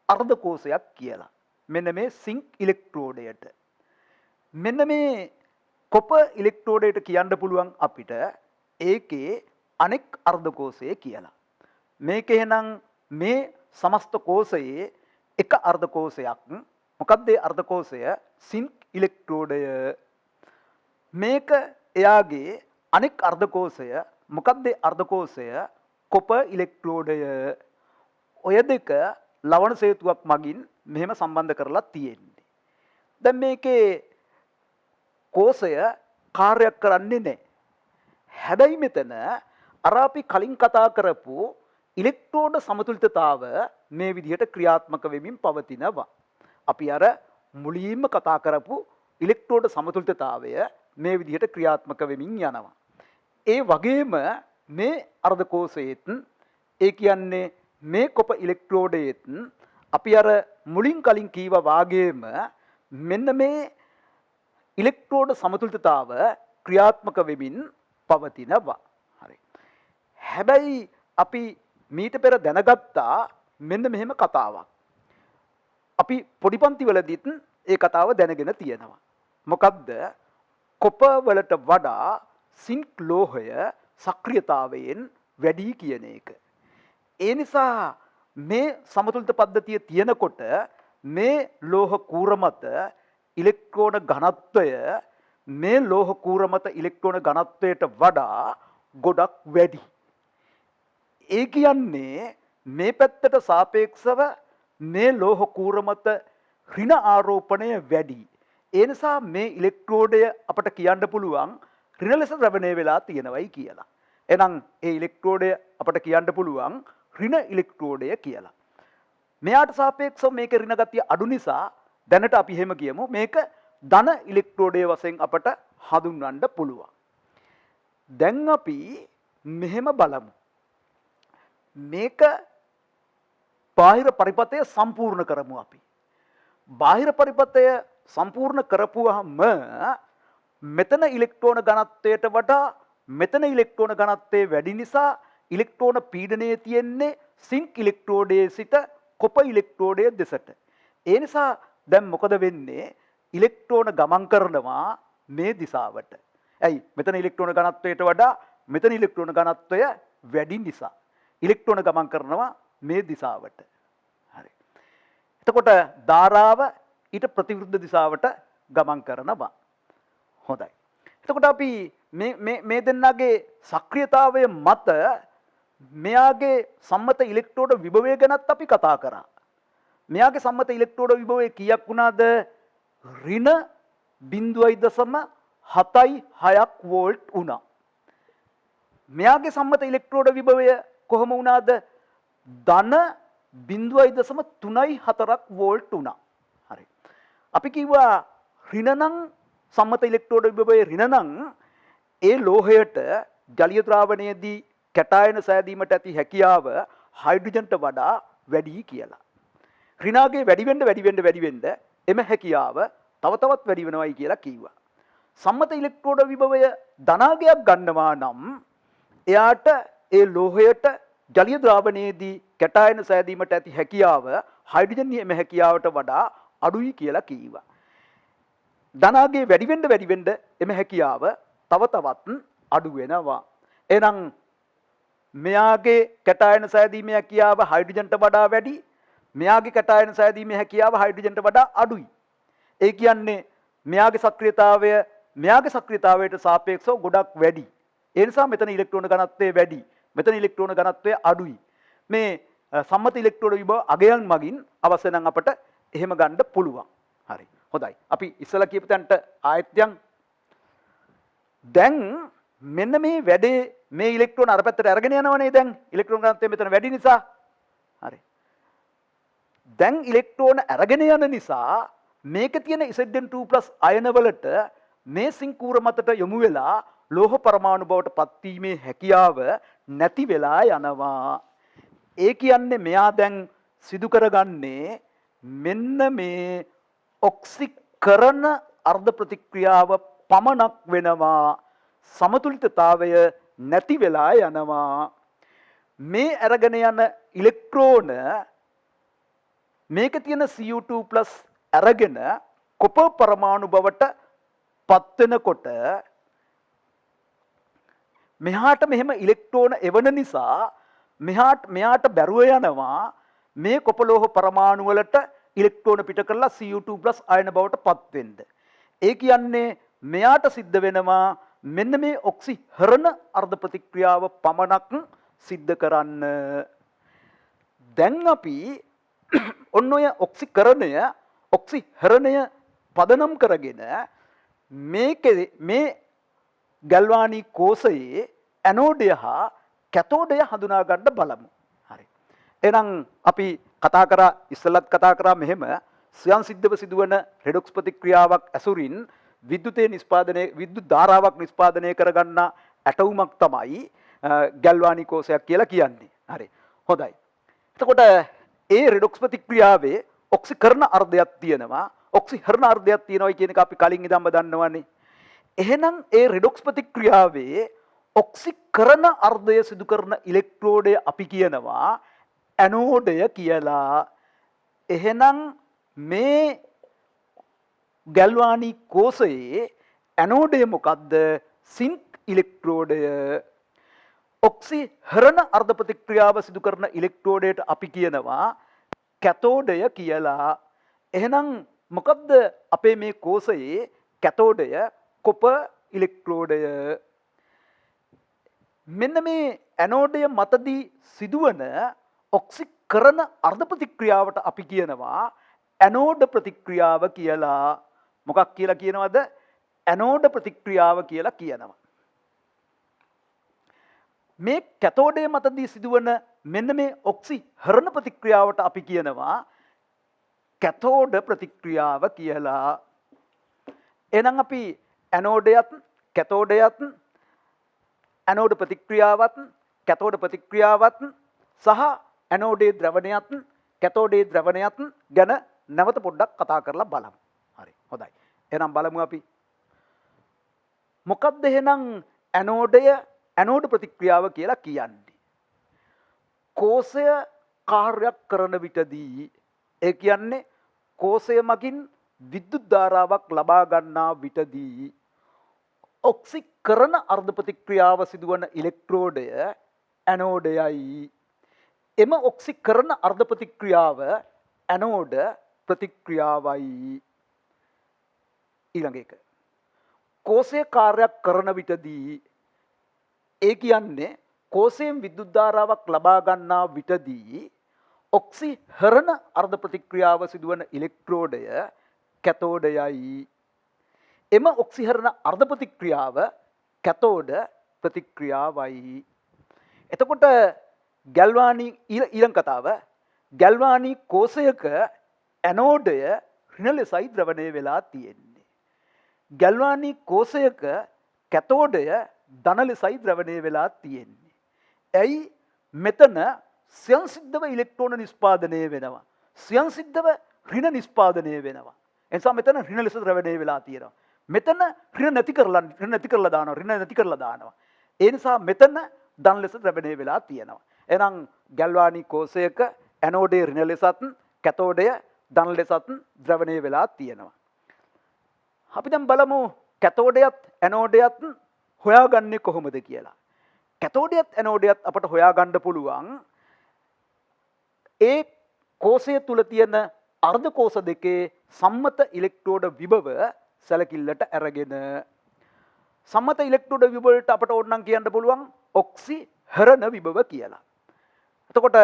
[SPEAKER 1] අර්ධකෝෂයක් කියලා. මෙන්න මේ සිංක් ඉලෙක්ට්‍රෝඩයට. මෙන්න මේ කොප ඉලෙක්ට්‍රෝඩයට කියන්න පුළුවන් අපිට ඒකේ අනෙක් අර්ධකෝෂය කියලා. මේක එහෙනම් මේ සමස්ත කෝෂයේ එක අර්ධකෝෂයක්. මොකක්ද ඒ අර්ධකෝෂය? සිංක් ඉලෙක්ට්‍රෝඩය. මේක එයාගේ අනෙක් අර්ධකෝෂය. මොකක්ද ඒ අර්ධකෝෂය? කොප ඉලෙක්ට්‍රෝඩය. ඔය දෙක ලවණ සේතුවක් මගින් මෙහෙම සම්බන්ධ කරලා තියෙන්නේ. දැන් මේකේ කෝෂය කාර්යයක් කරන්නේ නැහැ. හැබැයි මෙතන අර අපි කලින් කතා කරපු ඉලෙක්ට්‍රෝඩ සමතුලිතතාව මේ විදිහට ක්‍රියාත්මක වෙමින් පවතිනවා. අපි අර මුලින්ම කතා කරපු ඉලෙක්ට්‍රෝඩ සමතුලිතතාවය මේ විදිහට ක්‍රියාත්මක වෙමින් යනවා. ඒ වගේම මේ අර්ධකෝෂයේත් ඒ කියන්නේ මේ කොප ඉලෙක්ට්‍රෝඩයේත් අපි අර මුලින් කලින් කීවා වාගේම මෙන්න මේ ඉලෙක්ට්‍රෝඩ සමතුලිතතාව ක්‍රියාත්මක වෙමින් පවතිනවා. හරි. හැබැයි අපි මීට පෙර දැනගත්තා මෙන්න මෙහෙම කතාවක්. අපි පොඩි පන්තිවලදීත් ඒ කතාව දැනගෙන තියෙනවා. මොකක්ද? කොප වලට වඩා සිංක් ලෝහය සක්‍රියතාවයෙන් වැඩි කියන එක. ඒ නිසා මේ සමතුලිත පද්ධතිය තියෙනකොට මේ ලෝහ කූර මත ඉලෙක්ට්‍රෝන ඝනත්වය මේ ලෝහ කූර මත ඉලෙක්ට්‍රෝන ඝනත්වයට වඩා ගොඩක් වැඩි. ඒ කියන්නේ මේ පැත්තට සාපේක්ෂව මේ ලෝහ කූර මත ඍණ ආරෝපණය වැඩි. ඒ නිසා මේ ඉලෙක්ට්‍රෝඩය අපට කියන්න පුළුවන් ඍණ ලෙස ද්‍රවණය වෙලා තියෙනවයි කියලා. එහෙනම් ඒ ඉලෙක්ට්‍රෝඩය අපට කියන්න පුළුවන් ඍණ ඉලෙක්ට්‍රෝඩය කියලා. මෙයාට සාපේක්ෂව මේකේ ඍණ ගතිය අඩු නිසා දැනට අපි එහෙම කියමු මේක ධන ඉලෙක්ට්‍රෝඩය වශයෙන් අපට හඳුන්වන්න පුළුවන්. දැන් අපි මෙහෙම බලමු. මේක බාහිර පරිපථය සම්පූර්ණ කරමු අපි. බාහිර පරිපථය සම්පූර්ණ කරපුවාම මෙතන ඉලෙක්ට්‍රෝන ඝනත්වයට වඩා මෙතන ඉලෙක්ට්‍රෝන ඝනත්වය වැඩි නිසා ඉලෙක්ට්‍රෝන පීඩනය තියෙන්නේ සිංක් ඉලෙක්ට්‍රෝඩයේ සිට කොප ඉලෙක්ට්‍රෝඩය දෙසට. ඒ නිසා දැන් මොකද වෙන්නේ? ඉලෙක්ට්‍රෝන ගමන් කරනවා මේ දිශාවට. ඇයි? මෙතන ඉලෙක්ට්‍රෝන ඝනත්වයට වඩා මෙතන ඉලෙක්ට්‍රෝන ඝනත්වය වැඩි නිසා ඉලෙක්ට්‍රෝන ගමන් කරනවා මේ දිශාවට. හරි. එතකොට ධාරාව ඊට ප්‍රතිවිරුද්ධ දිශාවට ගමන් කරනවා. හොඳයි. එතකොට අපි මේ දෙන්නගේ සක්‍රියතාවය මත මෙයාගේ සම්මත ඉලෙක්ට්‍රෝඩ විභවය ගැනත් අපි කතා කරා. මෙයාගේ සම්මත ඉලෙක්ට්‍රෝඩ විභවය කීයක් වුණාද? ඍණ 0.76ක් වෝල්ට් වුණා. මෙයාගේ සම්මත ඉලෙක්ට්‍රෝඩ විභවය කොහොම වුණාද? ධන 0.34ක් වෝල්ට් වුණා. හරි. අපි කිව්වා ඍණ නම් සම්මත ඉලෙක්ට්‍රෝඩ විභවය ඍණ නම් ඒ ලෝහයට ජලීය ද්‍රාවණයේදී කැටායන සෑදීමට ඇති හැකියාව හයිඩ්‍රජන්ට වඩා වැඩි කියලා. ඍණාගේ වැඩි වෙන්න එම හැකියාව තව තවත් වැඩි වෙනවයි කියලා කිව්වා. සම්මත ඉලෙක්ට්‍රෝඩ විභවය ධනාගයක් ගන්නවා නම් එයාට ඒ ලෝහයට ජලීය ද්‍රාවණයේදී කැටායන සෑදීමට ඇති හැකියාව හයිඩ්‍රජන් එම හැකියාවට වඩා අඩුයි කියලා කිව්වා. ධනාගේ වැඩි වෙන්න එම හැකියාව තව තවත් අඩු වෙනවා. එහෙනම් මෙයාගේ කැටායන සෑදීමේ හැකියාව හයිඩ්‍රජන්ට වඩා වැඩි. මෙයාගේ කැටායන සෑදීමේ හැකියාව හයිඩ්‍රජන්ට වඩා අඩුයි. ඒ කියන්නේ මෙයාගේ සක්‍රියතාවයට සාපේක්ෂව ගොඩක් වැඩි. ඒ නිසා මෙතන ඉලෙක්ට්‍රෝන ඝනත්වය වැඩි. මෙතන ඉලෙක්ට්‍රෝන ඝනත්වය අඩුයි. මේ සම්මත ඉලෙක්ට්‍රෝන විභව අගයන් මගින් අවශ්‍ය නම් අපට එහෙම ගන්න පුළුවන්. හරි. හොඳයි. අපි ඉස්සලා කියපු තැනට ආයෙත් යන්. දැන් මෙන්න මේ වැඩේ මේ ඉලෙක්ට්‍රෝන අර පැත්තට අරගෙන යනවනේ දැන්. ඉලෙක්ට්‍රෝන ඝනත්වය මෙතන වැඩි නිසා. හරි. දැන් ඉලෙක්ට්‍රෝන අරගෙන යන නිසා මේක තියෙන Zn2+ අයන වලට මේ සිංකූර මතට යොමු වෙලා ලෝහ පරමාණු බවට පත්වීමේ හැකියාව නැති වෙලා යනවා. ඒ කියන්නේ මෙයා දැන් සිදු කරගන්නේ මෙන්න මේ ඔක්සිකරණ අර්ධ ප්‍රතික්‍රියාව පමණක් වෙනවා. සමතුලිතතාවය නැති වෙලා යනවා. මේ අරගෙන යන ඉලෙක්ට්‍රෝන මේක තියෙන Cu2+ අරගෙන කොපර් පරමාණු බවට පත් වෙනකොට මෙහාට මෙහෙම ඉලෙක්ට්‍රෝන එවන නිසා මෙයාට බැරුව යනවා මේ කොපලෝහ පරමාණු වලට ඉලෙක්ට්‍රෝන පිට කරලා Cu2+ අයන බවට පත් වෙන්න. ඒ කියන්නේ මෙයාට සිද්ධ වෙනවා මෙන්න මේ ඔක්සිහරණ අර්ධ ප්‍රතික්‍රියාව පමණක් සිද්ධ කරන්න. දැන් අපි ඔන්න ඔය ඔක්සිහරණය පදනම් කරගෙන මේ ගල්වානී කෝෂයේ ඇනෝඩය හා කැතෝඩය හඳුනා ගන්න බලමු. හරි. එහෙනම් අපි ඉස්සෙල්ලත් කතා කරා මෙහෙම ස්වයන් සිද්ධව සිදුවන රෙඩොක්ස් ප්‍රතික්‍රියාවක් ඇසුරින් විද්‍යුත් ධාරාවක් නිෂ්පාදනය කරගන්න ඇටවුමක් තමයි ගල්වානී කෝෂයක් කියලා කියන්නේ. හරි. හොඳයි. එතකොට ඒ රෙඩොක්ස් ප්‍රතික්‍රියාවේ ඔක්සිකරණ අර්ධයක් තියෙනවා. ඔක්සිහරණ අර්ධයක් තියෙනවා කියන එක අපි කලින් ඉඳන්ම දන්නවනේ. එහෙනම් ඒ රෙඩොක්ස් ප්‍රතික්‍රියාවේ ඔක්සිකරණ අර්ධය සිදු කරන ඉලෙක්ට්‍රෝඩය අපි කියනවා ඇනෝඩය කියලා. එහෙනම් මේ ගල්වානී කෝෂයේ ඇනෝඩය මොකද්ද? සින්ක් ඉලෙක්ට්‍රෝඩය. ඔක්සිහරණ අර්ධ ප්‍රතික්‍රියාව සිදු කරන ඉලෙක්ට්‍රෝඩයට අපි කියනවා කැතෝඩය කියලා. එහෙනම් මොකද්ද අපේ මේ කෝෂයේ කැතෝඩය? කොපර් ඉලෙක්ට්‍රෝඩය. මෙන්න මේ ඇනෝඩය මතදී සිදුවන ඔක්සිකරණ අර්ධ ප්‍රතික්‍රියාවට අපි කියනවා ඇනෝඩ ප්‍රතික්‍රියාව කියලා. මොකක් කියලා කියනවද? ඇනෝඩ ප්‍රතික්‍රියාව කියලා කියනවා. මේ කැතෝඩය මතදී සිදුවන මෙන්න මේ ඔක්සිහරණ ප්‍රතික්‍රියාවට අපි කියනවා කැතෝඩ ප්‍රතික්‍රියාව කියලා. එහෙනම් අපි ඇනෝඩයත් කැතෝඩයත් ඇනෝඩ ප්‍රතික්‍රියාවත් කැතෝඩ ප්‍රතික්‍රියාවත් සහ ඇනෝඩේ ද්‍රවණයත් කැතෝඩේ ද්‍රවණයත් ගැන නැවත පොඩ්ඩක් කතා කරලා බලමු. හරි. හොඳයි. එහෙනම් බලමු අපි. මොකක්ද එහෙනම් ඇනෝඩ ප්‍රතික්‍රියාව කියලා කියන්නේ? කෝෂය කාර්යයක් කරන විටදී ඒ කියන්නේ කෝෂය මගින් විද්‍යුත් ධාරාවක් ලබා ගන්නා විටදී ඔක්සිකරණ අර්ධ ප්‍රතික්‍රියාව සිදුවන ඉලෙක්ට්‍රෝඩය ඇනෝඩයයි. එම ඔක්සිකරණ අර්ධ ප්‍රතික්‍රියාව ඇනෝඩ ප්‍රතික්‍රියාවයි. ඊළඟ එක. කෝෂය කාර්යයක් කරන විටදී ඒ කියන්නේ කෝෂයෙන් විද්‍යුත් ධාරාවක් ලබා ගන්නා විටදී ඔක්සිහරණ අර්ධ ප්‍රතික්‍රියාව සිදුවන ඉලෙක්ට්‍රෝඩය කැතෝඩයයි. එම ඔක්සිහරණ අර්ධ ප්‍රතික්‍රියාව කැතෝඩ ප්‍රතික්‍රියාවයි. එතකොට ඊළඟ කතාව ගල්වානී කෝෂයක ඇනෝඩය ඍණ ලෙසයි ද්‍රවණය වෙලා තියෙන්නේ. ගල්වානී කෝෂයක කැතෝඩය ධන ලෙසයි ද්‍රවණය වෙලා තියෙන්නේ. ඇයි? මෙතන ස්වයන් සිද්ධව ඉලෙක්ට්‍රෝන නිෂ්පාදනය වෙනවා. ස්වයන් සිද්ධව ඍණ නිෂ්පාදනය වෙනවා. එනිසා මෙතන ඍණ ලෙස ද්‍රවණය වෙලා තියෙනවා. මෙතන ඍණ නැති කරලා දානවා. ඒ නිසා මෙතන ධන ලෙස ද්‍රවණය වෙලා තියෙනවා. එහෙනම් ගල්වානී කෝෂයක ඇනෝඩේ ඍණ ලෙසත් කැතෝඩය ධන ලෙසත් ද්‍රවණය වෙලා තියෙනවා. අපි දැන් බලමු කැතෝඩයත් ඇනෝඩයත් හොයාගන්නේ කොහොමද කියලා. කැතෝඩයත් ඇනෝඩයත් අපට හොයාගන්න පුළුවන් ඒ කෝෂය තුල තියෙන අර්ධ කෝෂ දෙකේ සම්මත ඉලෙක්ට්‍රෝඩ විභව සැලකිල්ලට අරගෙන. සම්මත ඉලෙක්ට්‍රෝඩ විභව වලට අපට ඕනනම් කියන්න පුළුවන් ඔක්සිහරණ විභව කියලා. එතකොට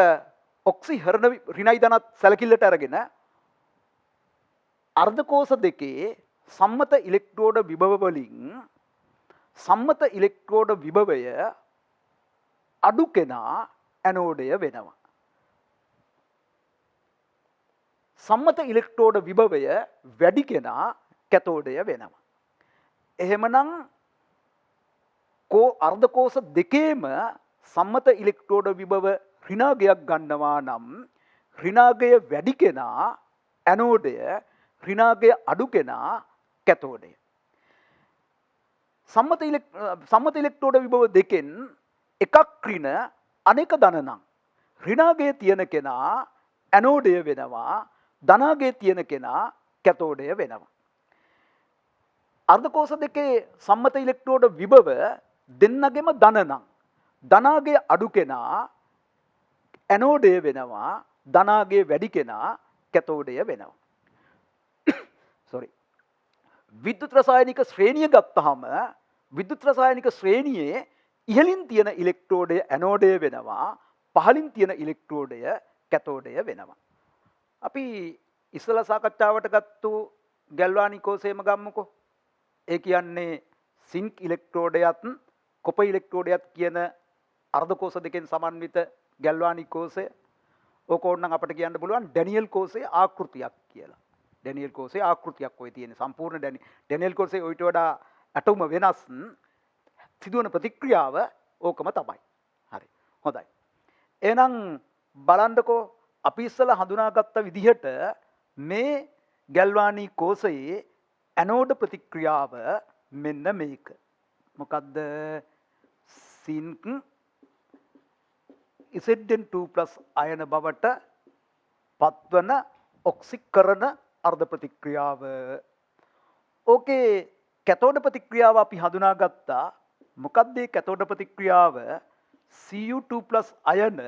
[SPEAKER 1] ඔක්සිහරණ ඍණයි ධනත් සැලකිල්ලට අරගෙන අර්ධ කෝෂ දෙකේ සම්මත ඉලෙක්ට්‍රෝඩ විභව වලින් සම්මත ඉලෙක්ට්‍රෝඩ විභවය අඩු කෙනා ඇනෝඩය වෙනවා. සම්මත ඉලෙක්ට්‍රෝඩ විභවය වැඩි කෙනා කැතෝඩය වෙනවා. එහෙමනම් අර්ධ කෝෂ දෙකේම සම්මත ඉලෙක්ට්‍රෝඩ විභව ඍණාගයක් ගන්නවා නම් ඍණාගය වැඩි කෙනා ඇනෝඩය, ඍණාගය අඩු කෙනා කැතෝඩය. සම්මත ඉලෙක්ට්‍රෝඩ විභව දෙකෙන් එකක් ඍණ අනෙක ධන නම් ඍණාගයේ තියෙන කෙනා ඇනෝඩය වෙනවා. ධනාගයේ තියෙන කෙනා කැතෝඩය වෙනවා. අර්ධකෝෂ දෙකේ සම්මත ඉලෙක්ට්‍රෝඩ විභව දෙන්නගෙම ධන නම් ධනාගයේ අඩු කෙනා ඇනෝඩය වෙනවා. ධනාගයේ වැඩි කෙනා කැතෝඩය වෙනවා. sorry. විද්‍යුත් රසායනික ශ්‍රේණිය ගත්තාම විද්‍යුත් රසායනික ශ්‍රේණියේ ඉහළින් තියෙන ඉලෙක්ට්‍රෝඩය ඇනෝඩය වෙනවා. පහළින් තියෙන ඉලෙක්ට්‍රෝඩය කැතෝඩය වෙනවා. අපි ඉස්සලා සාකච්ඡාවට ගත්තු ගැල්වානිකෝසයම ගම්මුකෝ. ඒ කියන්නේ සින්ක් ඉලෙක්ට්‍රෝඩයත් කොපර් ඉලෙක්ට්‍රෝඩයත් කියන අර්ධකෝෂ දෙකෙන් සමන්විත ගැල්වානිකෝසය. ඕක ඕනනම් අපිට කියන්න පුළුවන් ඩැනියල් කෝෂයේ ආකෘතියක් කියලා. ඩැනියල් කෝෂයේ ආකෘතියක් ඔය තියෙන සම්පූර්ණ ඩැනියල් කෝෂයේ ඊට වඩා ඇටෝම වෙනස් සිදුවන ප්‍රතික්‍රියාව ඕකම තමයි. හරි. හොඳයි. එහෙනම් බලන්නකෝ අපි ඉස්සලා හඳුනාගත්ත විදිහට මේ ගැල්වානි කෝෂයේ ඇනෝඩ ප්‍රතික්‍රියාව මෙන්න මේක. මොකද්ද? සින්ක් Zn2+ අයන බවට පත්වන ඔක්සිකරණ අර්ධ ප්‍රතික්‍රියාව. ඕකේ කැතෝඩ ප්‍රතික්‍රියාව අපි හඳුනාගත්තා. මොකද්ද මේ කැතෝඩ ප්‍රතික්‍රියාව? Cu2+ අයන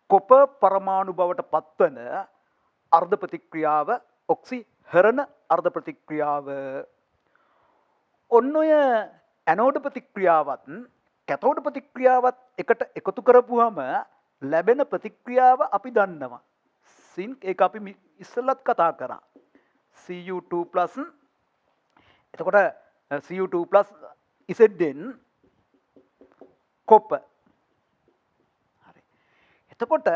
[SPEAKER 1] කොපර් පරමාණු බවට පත්වන අර්ධ ප්‍රතික්‍රියාව ඔක්සිහරණ අර්ධ ප්‍රතික්‍රියාව. ඔන්න ඔය ඇනෝඩ ප්‍රතික්‍රියාවත් කැතෝඩ ප්‍රතික්‍රියාවත් එකට එකතු කරපුවම ලැබෙන ප්‍රතික්‍රියාව අපි දන්නවා. සින්ක් ඒක අපි ඉස්සෙල්ලත් කතා කරා. Cu2+ එතකොට Cu2+ Zn කොපර්. හරි. එතකොට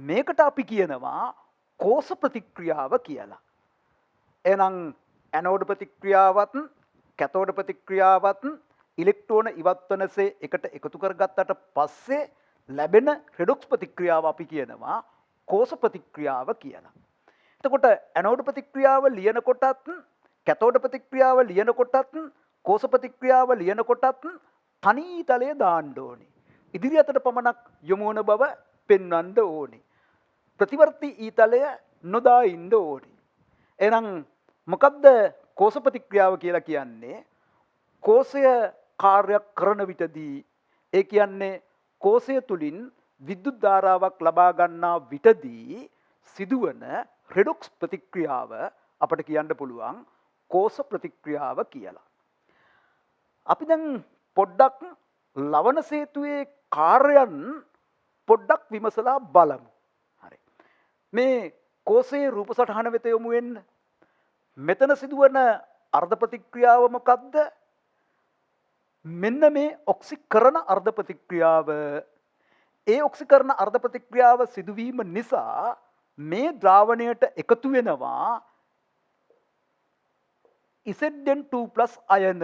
[SPEAKER 1] මේකට අපි කියනවා කෝෂ ප්‍රතික්‍රියාව කියලා. එහෙනම් ඇනෝඩ ප්‍රතික්‍රියාවත් කැතෝඩ ප්‍රතික්‍රියාවත් ඉලෙක්ට්‍රෝන ඉවත් වෙනසේ එකට එකතු කරගත්තට පස්සේ ලැබෙන රෙඩොක්ස් ප්‍රතික්‍රියාව අපි කියනවා කෝෂ ප්‍රතික්‍රියාව කියලා. එතකොට ඇනෝඩ ප්‍රතික්‍රියාව ලියන කොටත් කැතෝඩ ප්‍රතික්‍රියාව ලියන කොටත් කෝෂ ප්‍රතික්‍රියාව ලියන කොටත් තනි ඊතලයේ දාන්න ඕනේ. ඉදිරි අතට පමණක් යොමු වන බව පෙන්වන්න ඕනේ. ප්‍රතිවර්ති ඊතලය නොදා ඉන්න ඕනේ. එහෙනම් මොකද්ද කෝෂ ප්‍රතික්‍රියාව කියලා කියන්නේ? කෝෂය කාර්යයක් කරන විටදී ඒ කියන්නේ කෝෂය තුලින් විද්‍යුත් ධාරාවක් ලබා ගන්නා විටදී සිදුවන රෙඩොක්ස් ප්‍රතික්‍රියාව අපිට කියන්න පුළුවන් කෝෂ ප්‍රතික්‍රියාව කියලා. අපි දැන් පොඩ්ඩක් ලවණ සේතුවේ කාර්යයන් පොඩ්ඩක් විමසලා බලමු. හරි. මේ කෝෂයේ රූප සටහන වෙත යොමු වෙන්න. මෙතන සිදුවන අර්ධ ප්‍රතික්‍රියාව මොකද්ද? මෙන්න මේ ඔක්සිකරණ අර්ධ ප්‍රතික්‍රියාව. ඒ ඔක්සිකරණ අර්ධ ප්‍රතික්‍රියාව සිදුවීම නිසා මේ ද්‍රාවණයට එකතු වෙනවා Zn2+ අයන.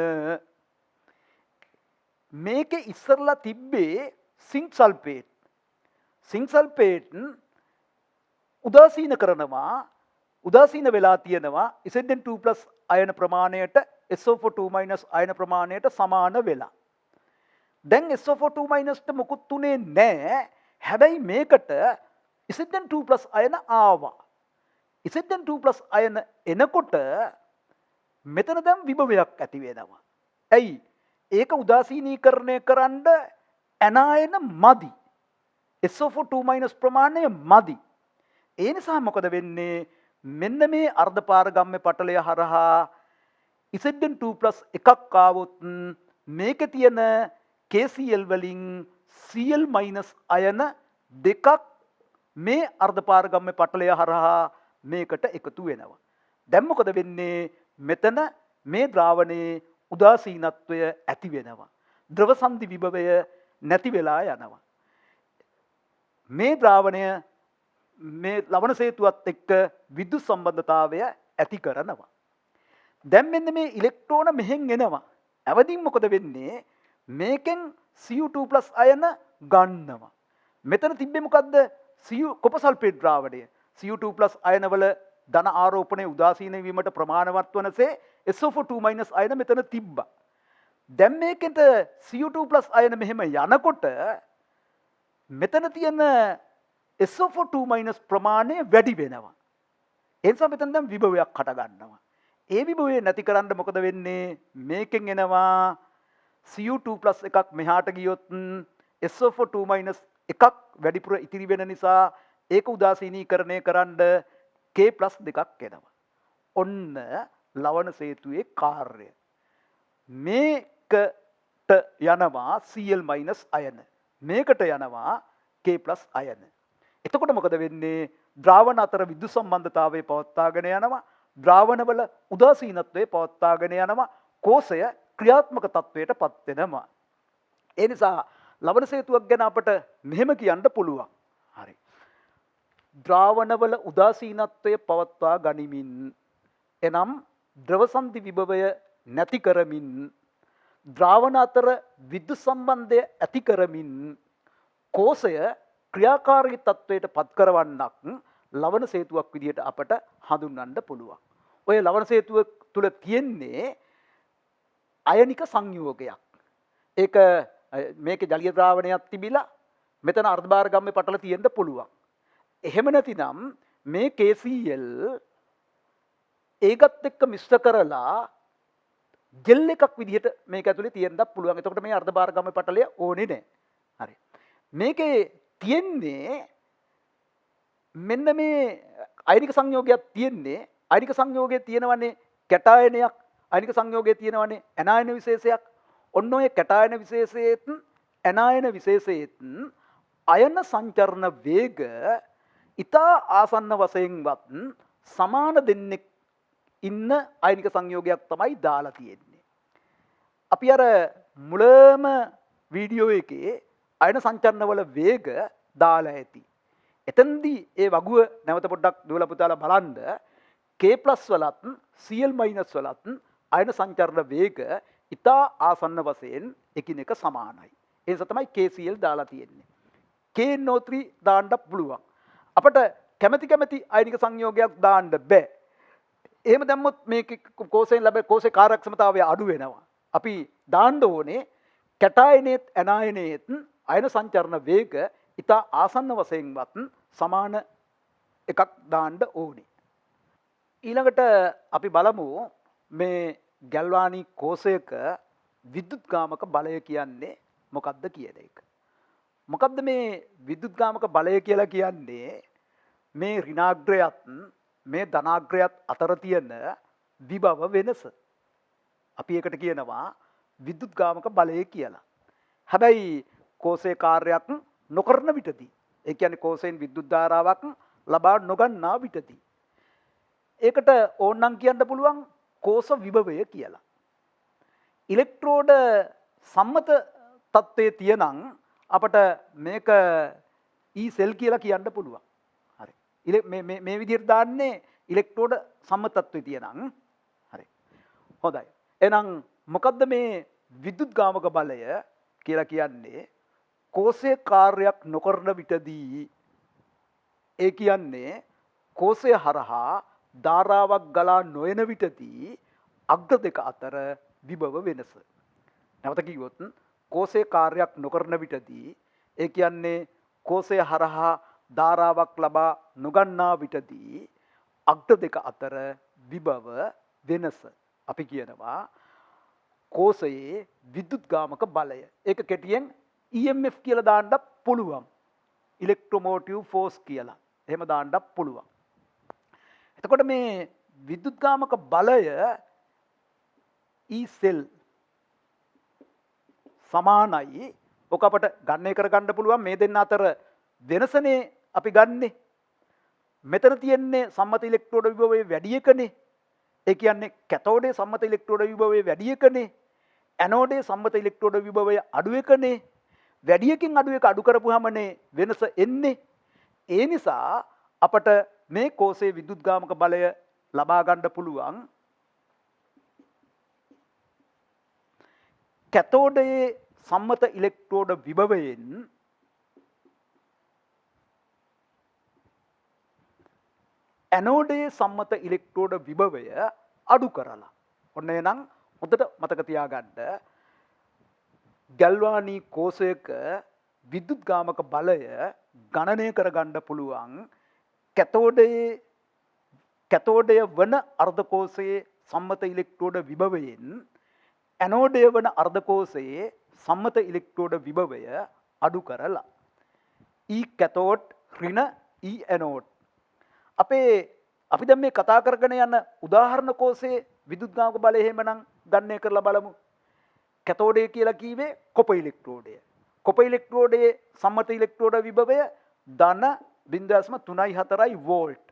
[SPEAKER 1] මේකේ ඉස්සරලා තිබ්බේ සින්ක් සල්ෆේට්. සින්ක් සල්ෆේට් උදාසීන කරනවා. උදාසීන වෙලා තියෙනවා Zn2+ අයන ප්‍රමාණයට SO4 අයන ප්‍රමාණයට සමාන වෙලා. දැන් SO4 මොකුත් උනේ නැහැ. හැබැයි මේකට Zn2+ අයන ආවා. Zn2+ අයන එනකොට මෙතන දැන් විභවයක් ඇති වෙනවා. ඇයි? ඒක උදාසීනීකරණය කරන්න ඇනායන මදි. SO4 ප්‍රමාණය මදි. ඒ නිසා මොකද වෙන්නේ? මෙන්න මේ අර්ධපාරගම්‍ය පටලය හරහා Zn2+ එකක් ආවොත් මේකේ තියෙන KCl වලින් Cl- අයන දෙකක් මේ අර්ධපාරගම්‍ය පටලය හරහා මේකට එකතු වෙනවා. දැන් මොකද වෙන්නේ? මෙතන මේ ද්‍රාවණයේ උදාසීනත්වය ඇති වෙනවා. ද්‍රව සංදි විභවය නැති වෙලා යනවා. මේ ද්‍රාවණය මේ ලවණ සේතුවත් එක්ක විද්‍යුත් සම්බන්ධතාවය ඇති කරනවා. දැන් මෙන්න මේ ඉලෙක්ට්‍රෝන මෙහෙන් එනවා. අවදින් මොකද වෙන්නේ? මේකෙන් Cu2+ අයන ගන්නවා. මෙතන තිබ්බේ මොකද්ද? Copper sulphate ද්‍රාවණය. Cu2+ අයනවල ධන ආරෝපණය උදාසීන වීමට ප්‍රමාණවත් වනසේ SO4 අයන මෙතන තිබ්බා. දැන් මේකට Cu2+ අයන මෙහෙම යනකොට මෙතන තියෙන SO2- ප්‍රමාණය වැඩි වෙනවා. ඒ නිසා මෙතන දැන් විභවයක් හට ගන්නවා. ඒ විභවය නැති කරන්න මොකද වෙන්නේ? මේකෙන් එනවා Cu2+ එකක් මෙහාට ගියොත් SO4 එකක් වැඩිපුර ඉතිරි වෙන නිසා ඒක උදාසීනීකරණය කරන්න K+2 එනවා. ඔන්න ලවණ සේතුවේ කාර්යය. මේකට යනවා Cl- අයන. මේකට යනවා K+ අයන. එතකොට මොකද වෙන්නේ? ද්‍රාවණ අතර විද්‍යුත් සම්බන්ධතාවය පවත්වාගෙන යනවා. ද්‍රාවණවල උදාසීනත්වය පවත්වාගෙන යනවා. කෝෂය ක්‍රියාත්මක තත්වයට පත් වෙනවා. ඒ නිසා ලවණ සේතුවක් ගැන අපට මෙහෙම කියන්න පුළුවන්. හරි. ද්‍රාවණවල උදාසීනත්වය පවත්වා ගනිමින් එනම් ද්‍රවසන්ධි විභවය නැති කරමින් ද්‍රාවණ අතර විද්‍යුත් සම්බන්ධය ඇති කරමින් කෝෂය ක්‍රියාකාරී තත්වයට පත් කරවන්නක් ලවණ සේතුවක් විදිහට අපට හඳුන්වන්න පුළුවන්. ඔය ලවණ සේතුව තුල තියෙන්නේ අයනික සංයෝගයක්. ඒක මේකේ ජලීය ද්‍රාවණයක් තිබිලා මෙතන අර්ධභාරගම්මේ පටල තියෙන්න පුළුවන්. එහෙම නැතිනම් මේ KCl ඒකත් එක්ක මිශ්‍ර කරලා ජෙල් එකක් විදිහට මේක ඇතුලේ තියෙන්නත් පුළුවන්. එතකොට මේ අර්ධභාරගම්මේ පටලය ඕනේ නැහැ. හරි. මේකේ තියෙන්නේ මෙන්න මේ අයනික සංයෝගයක් තියෙන්නේ. අයනික සංයෝගයේ තියෙනවනේ කැටායනයක්. අයනික සංයෝගයේ තියෙනවනේ ඇනායන විශේෂයක්. ඔන්න ඔය කැටායන විශේෂයේත් ඇනායන විශේෂයේත් අයන සංචරණ වේග ඉතා ආසන්න වශයෙන්වත් සමාන දෙන්නෙක් ඉන්න අයනික සංයෝගයක් තමයි දාලා තියෙන්නේ. අපි අර මුලම වීඩියෝ එකේ අයන සංචරණවල වේග දාලා ඇති. එතනදී ඒ වගුව නැවත පොඩ්ඩක් දුවලා පුතාලා බලන්න K+ වලත් Cl- වලත් අයන සංචරණ වේග ඉතා ආසන්න වශයෙන් එකිනෙක සමානයි. ඒ නිසා තමයි KCl දාලා තියෙන්නේ. KNO3 දාන්න පුළුවන්. අපට කැමැති අයනික සංයෝගයක් දාන්න බෑ. එහෙම දැම්මොත් මේක කෝෂයෙන් ලැබෙන කෝෂේ කාර්යක්ෂමතාවය අඩු වෙනවා. අපි දාන්න ඕනේ කැටායනයේත් ඇනායනයේත් අයන සංචරණ වේග ඉතා ආසන්න වශයෙන්වත් සමාන එකක් දාන්න ඕනේ. ඊළඟට අපි බලමු මේ ගැල්වානි කෝෂයක විද්‍යුත්ගාමක බලය කියන්නේ මොකක්ද කියන එක. මොකක්ද මේ විද්‍යුත්ගාමක බලය කියලා කියන්නේ? මේ ඍණාග්‍රයත් මේ ධනාග්‍රයත් අතර තියෙන විභව වෙනස. අපි ඒකට කියනවා විද්‍යුත්ගාමක බලය කියලා. හැබැයි කෝෂයේ කාර්යයක් නොකරන විටදී, ඒ කියන්නේ කෝෂයෙන් විද්‍යුත් ධාරාවක් ලබා නොගන්නා විටදී ඒකට ඕනනම් කියන්න පුළුවන් කෝෂ විභවය කියලා. ඉලෙක්ට්‍රෝඩ සම්මත තත්ත්වයේ තියෙනම් අපට මේක E සෙල් කියලා කියන්න පුළුවන්. හරි. මේ විදිහට දාන්නේ ඉලෙක්ට්‍රෝඩ සම්මතත්වයේ තියෙනම්. හරි. හොඳයි. එහෙනම් මොකද්ද මේ විද්‍යුත්ගාමක බලය කියලා කියන්නේ? කෝෂයේ කාර්යයක් නොකරන විටදී ඒ කියන්නේ කෝෂය හරහා ධාරාවක් ගලා නොයන විටදී අග්‍ර දෙක අතර විභව වෙනස. නැවත කිව්වොත් කෝෂයේ කාර්යයක් නොකරන විටදී ඒ කියන්නේ කෝෂය හරහා ධාරාවක් ලබා නොගන්නා විටදී අග්‍ර දෙක අතර විභව වෙනස. අපි කියනවා කෝෂයේ විද්‍යුත්ගාමක බලය. ඒක කෙටියෙන් EMF කියලා දාන්නත් පුළුවන්. ඉලෙක්ට්‍රොමෝටිව් ෆෝස් කියලා. එහෙම දාන්නත් පුළුවන්. එතකොට මේ විද්‍යුත්ගාමක බලය E සෙල් සමානයි. ඔක අපට ගණනය කරගන්න පුළුවන්. මේ දෙන්න අතර වෙනසනේ අපි ගන්නෙ. මෙතන තියෙන්නේ සම්මත ඉලෙක්ට්‍රෝඩ විභවයේ වැඩි එකනේ. ඒ කියන්නේ කැතෝඩේ සම්මත ඉලෙක්ට්‍රෝඩ විභවයේ වැඩි එකනේ. ඇනෝඩේ සම්මත ඉලෙක්ට්‍රෝඩ විභවය අඩු එකනේ. වැඩි එකකින් අඩු එක අඩු කරපුවාමනේ වෙනස එන්නේ. ඒ නිසා අපට මේ කෝෂයේ විද්‍යුත්ගාමක බලය ලබා ගන්න පුළුවන් කැතෝඩයේ සම්මත ඉලෙක්ට්‍රෝඩ විභවයෙන් ඇනෝඩයේ සම්මත ඉලෙක්ට්‍රෝඩ විභවය අඩු කරලා. ඔන්න එහෙනම් හොඳට මතක තියාගන්න ගැල්වානි කෝෂයක විදුද්ගාමක බලය ගණනය කරගන්න පුළුවන් කැතෝඩය වන අර්ධකෝෂයේ සම්මත ඉලෙක්ට්‍රෝඩ විභවයෙන් ඇනෝඩය වන අර්ධකෝෂයේ සම්මත ඉලෙක්ට්‍රෝඩ විභවය අඩු කරලා. ඊ කැතෝඩ් ඍණ ඊ ඇනෝඩ්. අපි දැන් මේ කතා කරගෙන යන උදාහරණ කෝෂයේ විදුද්ගාමක බලය එහෙමනම් ගණනය කරලා බලමු. කැතෝඩය කියලා කීවේ කොප ඉලෙක්ට්‍රෝඩය. කොප ඉලෙක්ට්‍රෝඩයේ සම්මත ඉලෙක්ට්‍රෝඩ විභවය ධන 0.34 වෝල්ට්.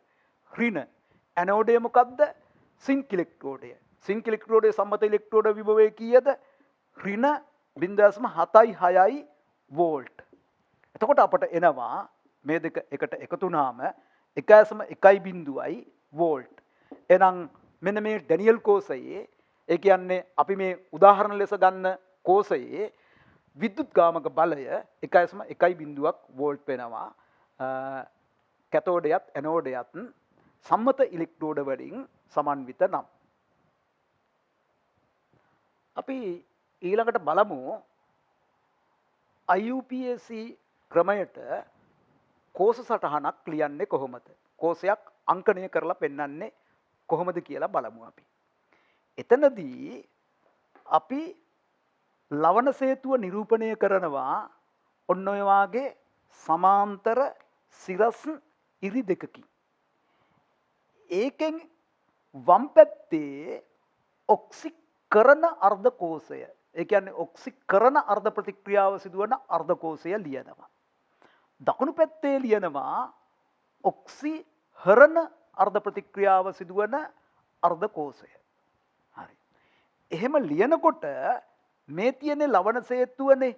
[SPEAKER 1] ඍණ ඇනෝඩය මොකද්ද? සින්ක් ඉලෙක්ට්‍රෝඩය. සින්ක් ඉලෙක්ට්‍රෝඩයේ සම්මත ඉලෙක්ට්‍රෝඩ විභවය කීයද? ඍණ 0.76 වෝල්ට්. එතකොට අපට එනවා මේ දෙක එකට එකතු වුණාම 1.1 වෝල්ට්. එහෙනම් මෙන්න මේ ඩැනියල් කෝෂයේ ඒ කියන්නේ අපි මේ උදාහරණ ලෙස ගන්න කෝෂයේ විදුද්ගාමක බලය 1.1 වෝල්ට් වෙනවා. කැතෝඩයත් ඇනෝඩයත් සම්මත ඉලෙක්ට්‍රෝඩ වලින් සමන්විත නම්. අපි ඊළඟට බලමු IUPAC ක්‍රමයට කෝෂ සටහනක් ලියන්නේ කොහොමද? කෝෂයක් අංකණය කරලා පෙන්වන්නේ කොහොමද කියලා බලමු අපි. එතනදී අපි ලවණ සේතුව නිරූපණය කරනවා ඔන්න ඔය වාගේ සමාන්තර සිරස් ඉරි දෙකකින්. ඒකෙන් වම් පැත්තේ ඔක්සිකරණ අර්ධ කෝෂය, ඒ කියන්නේ ඔක්සිකරණ අර්ධ ප්‍රතික්‍රියාව සිදුවන අර්ධ කෝෂය ලියනවා. දකුණු පැත්තේ ලියනවා ඔක්සිහරණ අර්ධ ප්‍රතික්‍රියාව සිදුවන අර්ධ කෝෂය. හරි. එහෙම ලියනකොට මේ තියෙන ලවණ සේතුවනේ.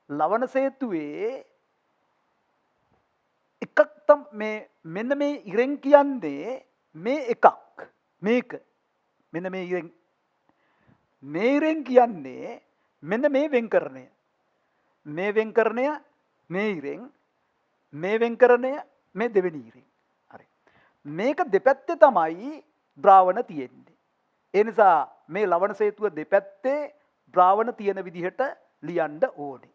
[SPEAKER 1] ලවණ සේතුවේ එකක් මෙන්න මේ ඉරෙන් කියන්නේ මේ එකක්. මේක මෙන්න මේ ඉරෙන් කියන්නේ මෙන්න මේ වෙන්කරණය. මේ වෙන්කරණය මේ ඉරෙන්, මේ වෙන්කරණය මේ දෙවෙනි ඉරෙන්. හරි. මේක දෙපැත්තේ තමයි ද්‍රාවණ තියෙන්නේ. ඒ නිසා මේ ලවණ සේතුව දෙපැත්තේ ද්‍රාවණ තියෙන විදිහට ලියන්න ඕනේ.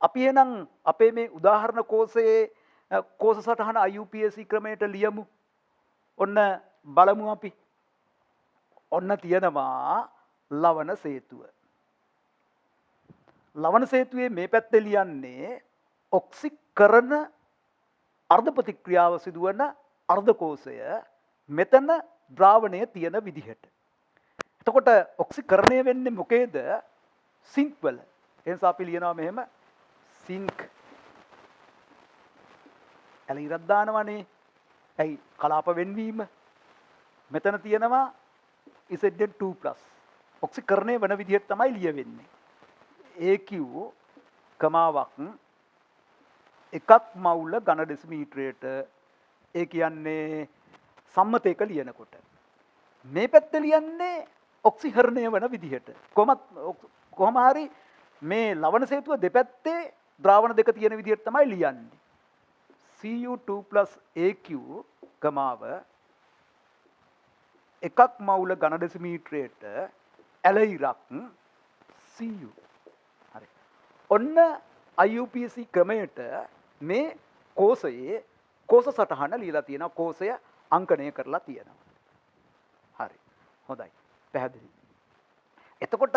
[SPEAKER 1] අපි එහෙනම් අපේ මේ උදාහරණ කෝෂයේ කෝෂ සටහන IUPAC ක්‍රමයට ලියමු. ඔන්න බලමු අපි. ඔන්න තියෙනවා ලවණ සේතුව. ලවණ සේතුවේ මේ පැත්තේ ලියන්නේ ඔක්සිකරණ අර්ධ ප්‍රතික්‍රියාව සිදුවන අර්ධ කෝෂය මෙතන ද්‍රාවණය තියෙන විදිහට. එතකොට ඔක්සිකරණය වෙන්නේ මොකේද? සින්ක් වල. ඒ නිසා අපි ලියනවා මෙහෙම සින්ක්. ඇල ඉරක් දානවනේ. ඇයි කලාප වෙන්වීම. මෙතන තියෙනවා Zn2+. ඔක්සිකරණය වෙන විදිහට තමයි ලියවෙන්නේ. AQ කමාවක් එකක් මවුල ඝන ඩෙසිමීටරයට. ඒ කියන්නේ සම්මත එක ලියනකොට. මේ පැත්තේ ලියන්නේ ඔක්සිහරණය වෙන විදිහට. කොහොම හරි මේ ලවණ සේතුව දෙපැත්තේ ද්‍රාවණ දෙක තියෙන විදිහට තමයි ලියන්නේ. Cu2+AQ කමාව එකක් මවුල ඝන ඩෙසිමීටරයට ඇල ඉරක් Cu. හරි. ඔන්න IUPAC ක්‍රමයට මේ කෝෂයේ කෝෂ සටහන ලියලා තියෙනවා. කෝෂය අංකණය කරලා තියෙනවා. හරි. හොඳයි. පැහැදිලි. එතකොට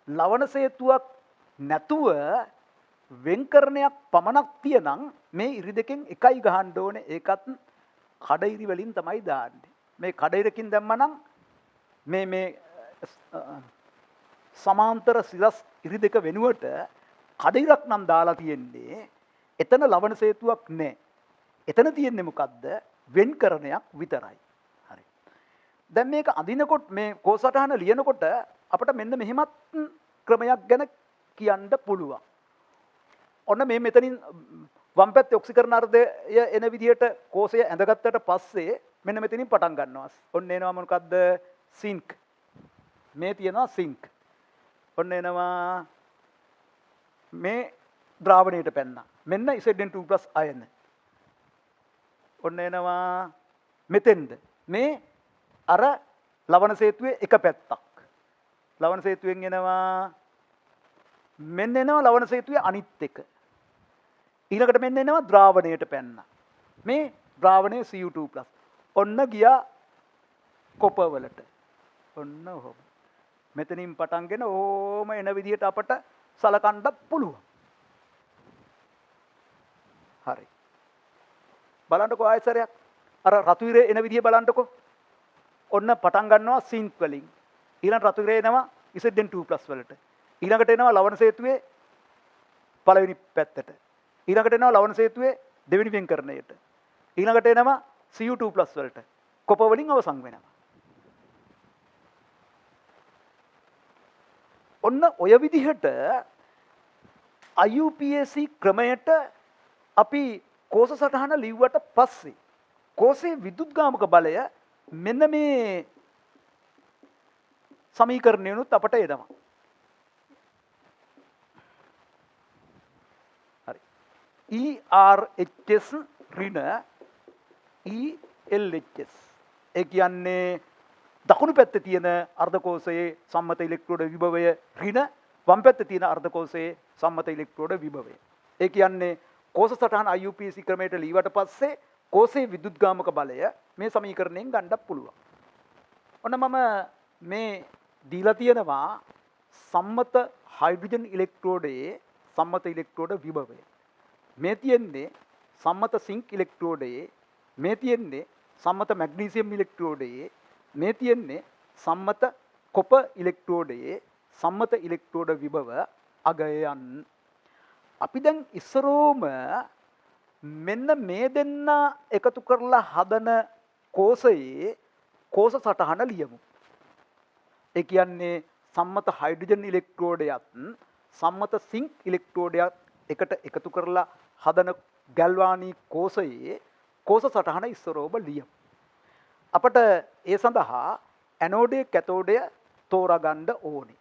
[SPEAKER 1] ලවණ සේතුවක් නැතුව වෙන්කරණයක් පමණක් තියනම් මේ ඉරි දෙකෙන් එකයි ගහන්න ඕනේ. ඒකත් කඩ ඉරි වලින් තමයි දාන්නේ. මේ කඩ ඉරකින් දැම්මනම් මේ සමාන්තර සිරස් ඉරි දෙක වෙනුවට කඩ ඉරක් නම් දාලා තියෙන්නේ. එතන ලවණ සේතුවක් නැහැ. එතන තියෙන්නේ මොකද්ද? වෙන්කරණයක් විතරයි. හරි. දැන් මේක අඳිනකොට මේ කෝසටහන ලියනකොට අපිට මෙන්න මෙහෙමත් ක්‍රමයක් ගැන කියන්න පුළුවන්. ඔන්න මේ මෙතනින් වම් පැත්තේ ඔක්සිකරණ අර්ධය එන විදිහට කෝෂය ඇඳගත්තට පස්සේ මෙන්න මෙතනින් පටන් ගන්නවා. ඔන්න එනවා මොකද්ද? සින්ක්. මේ තියෙනවා සින්ක්. ඔන්න එනවා මේ ද්‍රාවණයට පැන්නා. මෙන්න Zn2+ අයන. ඔන්න එනවා මෙතෙන්ද. මේ අර ලවණ සේතුවේ එක පැත්තක්. ලවණ සේතුවෙන් එනවා මෙන්න එනවා ලවණ සේතුවේ අනිත් එක. ඊළඟට මෙන්න එනවා ද්‍රාවණයට පැන්න. මේ ද්‍රාවණය Cu2+. ඔන්න ගියා කොපවලට. ඔන්න ඔහොම. මෙතනින් පටන්ගෙන ඕම එන විදිහට අපට සලකන්නත් පුළුවන්. හරි. බලන්නකෝ ආයතරයක්. අර රතු ඉරේ එන විදිහ බලන්නකෝ. ඔන්න පටන් ගන්නවා සින්ක් වලින්. ඊළඟ රතු ඉරේ එනවා Zn2+ වලට. ඊළඟට එනවා ලවණ සේතුවේ පළවෙනි පැත්තට. ඊළඟට එනවා ලවණ සේතුවේ දෙවෙනි වෙන්කරණයට. ඊළඟට එනවා Cu2+ වලට. කොප වලින් අවසන් වෙනවා. ඔන්න ඔය විදිහට IUPAC ක්‍රමයට අපි කෝෂ සටහන ලිව්වට පස්සේ කෝෂයේ විදුත්ගාමක බලය මෙන්න මේ සමීකරණයනුත් අපට එනවා. හරි. ERHS ඍණ ELHS. ඒ කියන්නේ දකුණු පැත්තේ තියෙන අර්ධකෝෂයේ සම්මත ඉලෙක්ට්‍රෝඩ විභවය ඍණ වම් පැත්තේ තියෙන අර්ධකෝෂයේ සම්මත ඉලෙක්ට්‍රෝඩ විභවය. ඒ කියන්නේ කෝෂ සටහන IUPAC ක්‍රමයට ලීවට පස්සේ කෝෂයේ විදුත්ගාමක බලය මේ සමීකරණයෙන් ගන්නත් පුළුවන්. ඔන්න මම මේ දීලා තියෙනවා සම්මත හයිඩ්‍රජන් ඉලෙක්ට්‍රෝඩයේ සම්මත ඉලෙක්ට්‍රෝඩ විභවය. මේ තියෙන්නේ සම්මත සින්ක් ඉලෙක්ට්‍රෝඩයේ, මේ තියෙන්නේ සම්මත මැග්නීසියම් ඉලෙක්ට්‍රෝඩයේ, මේ තියෙන්නේ සම්මත කොප ඉලෙක්ට්‍රෝඩයේ සම්මත ඉලෙක්ට්‍රෝඩ විභව අගයන්. අපි දැන් ඉස්සරෝම මෙන්න මේ දෙන්න එකතු කරලා හදන කෝෂයේ කෝෂ සටහන ලියමු. ඒ කියන්නේ සම්මත හයිඩ්‍රජන් ඉලෙක්ට්‍රෝඩයත් සම්මත සින්ක් ඉලෙක්ට්‍රෝඩයත් එකට එකතු කරලා හදන ගල්වානී කෝෂයේ කෝෂ සටහන ඉස්සරෝම ලියමු. අපට ඒ සඳහා ඇනෝඩය කැතෝඩය තෝරාගන්න ඕනි.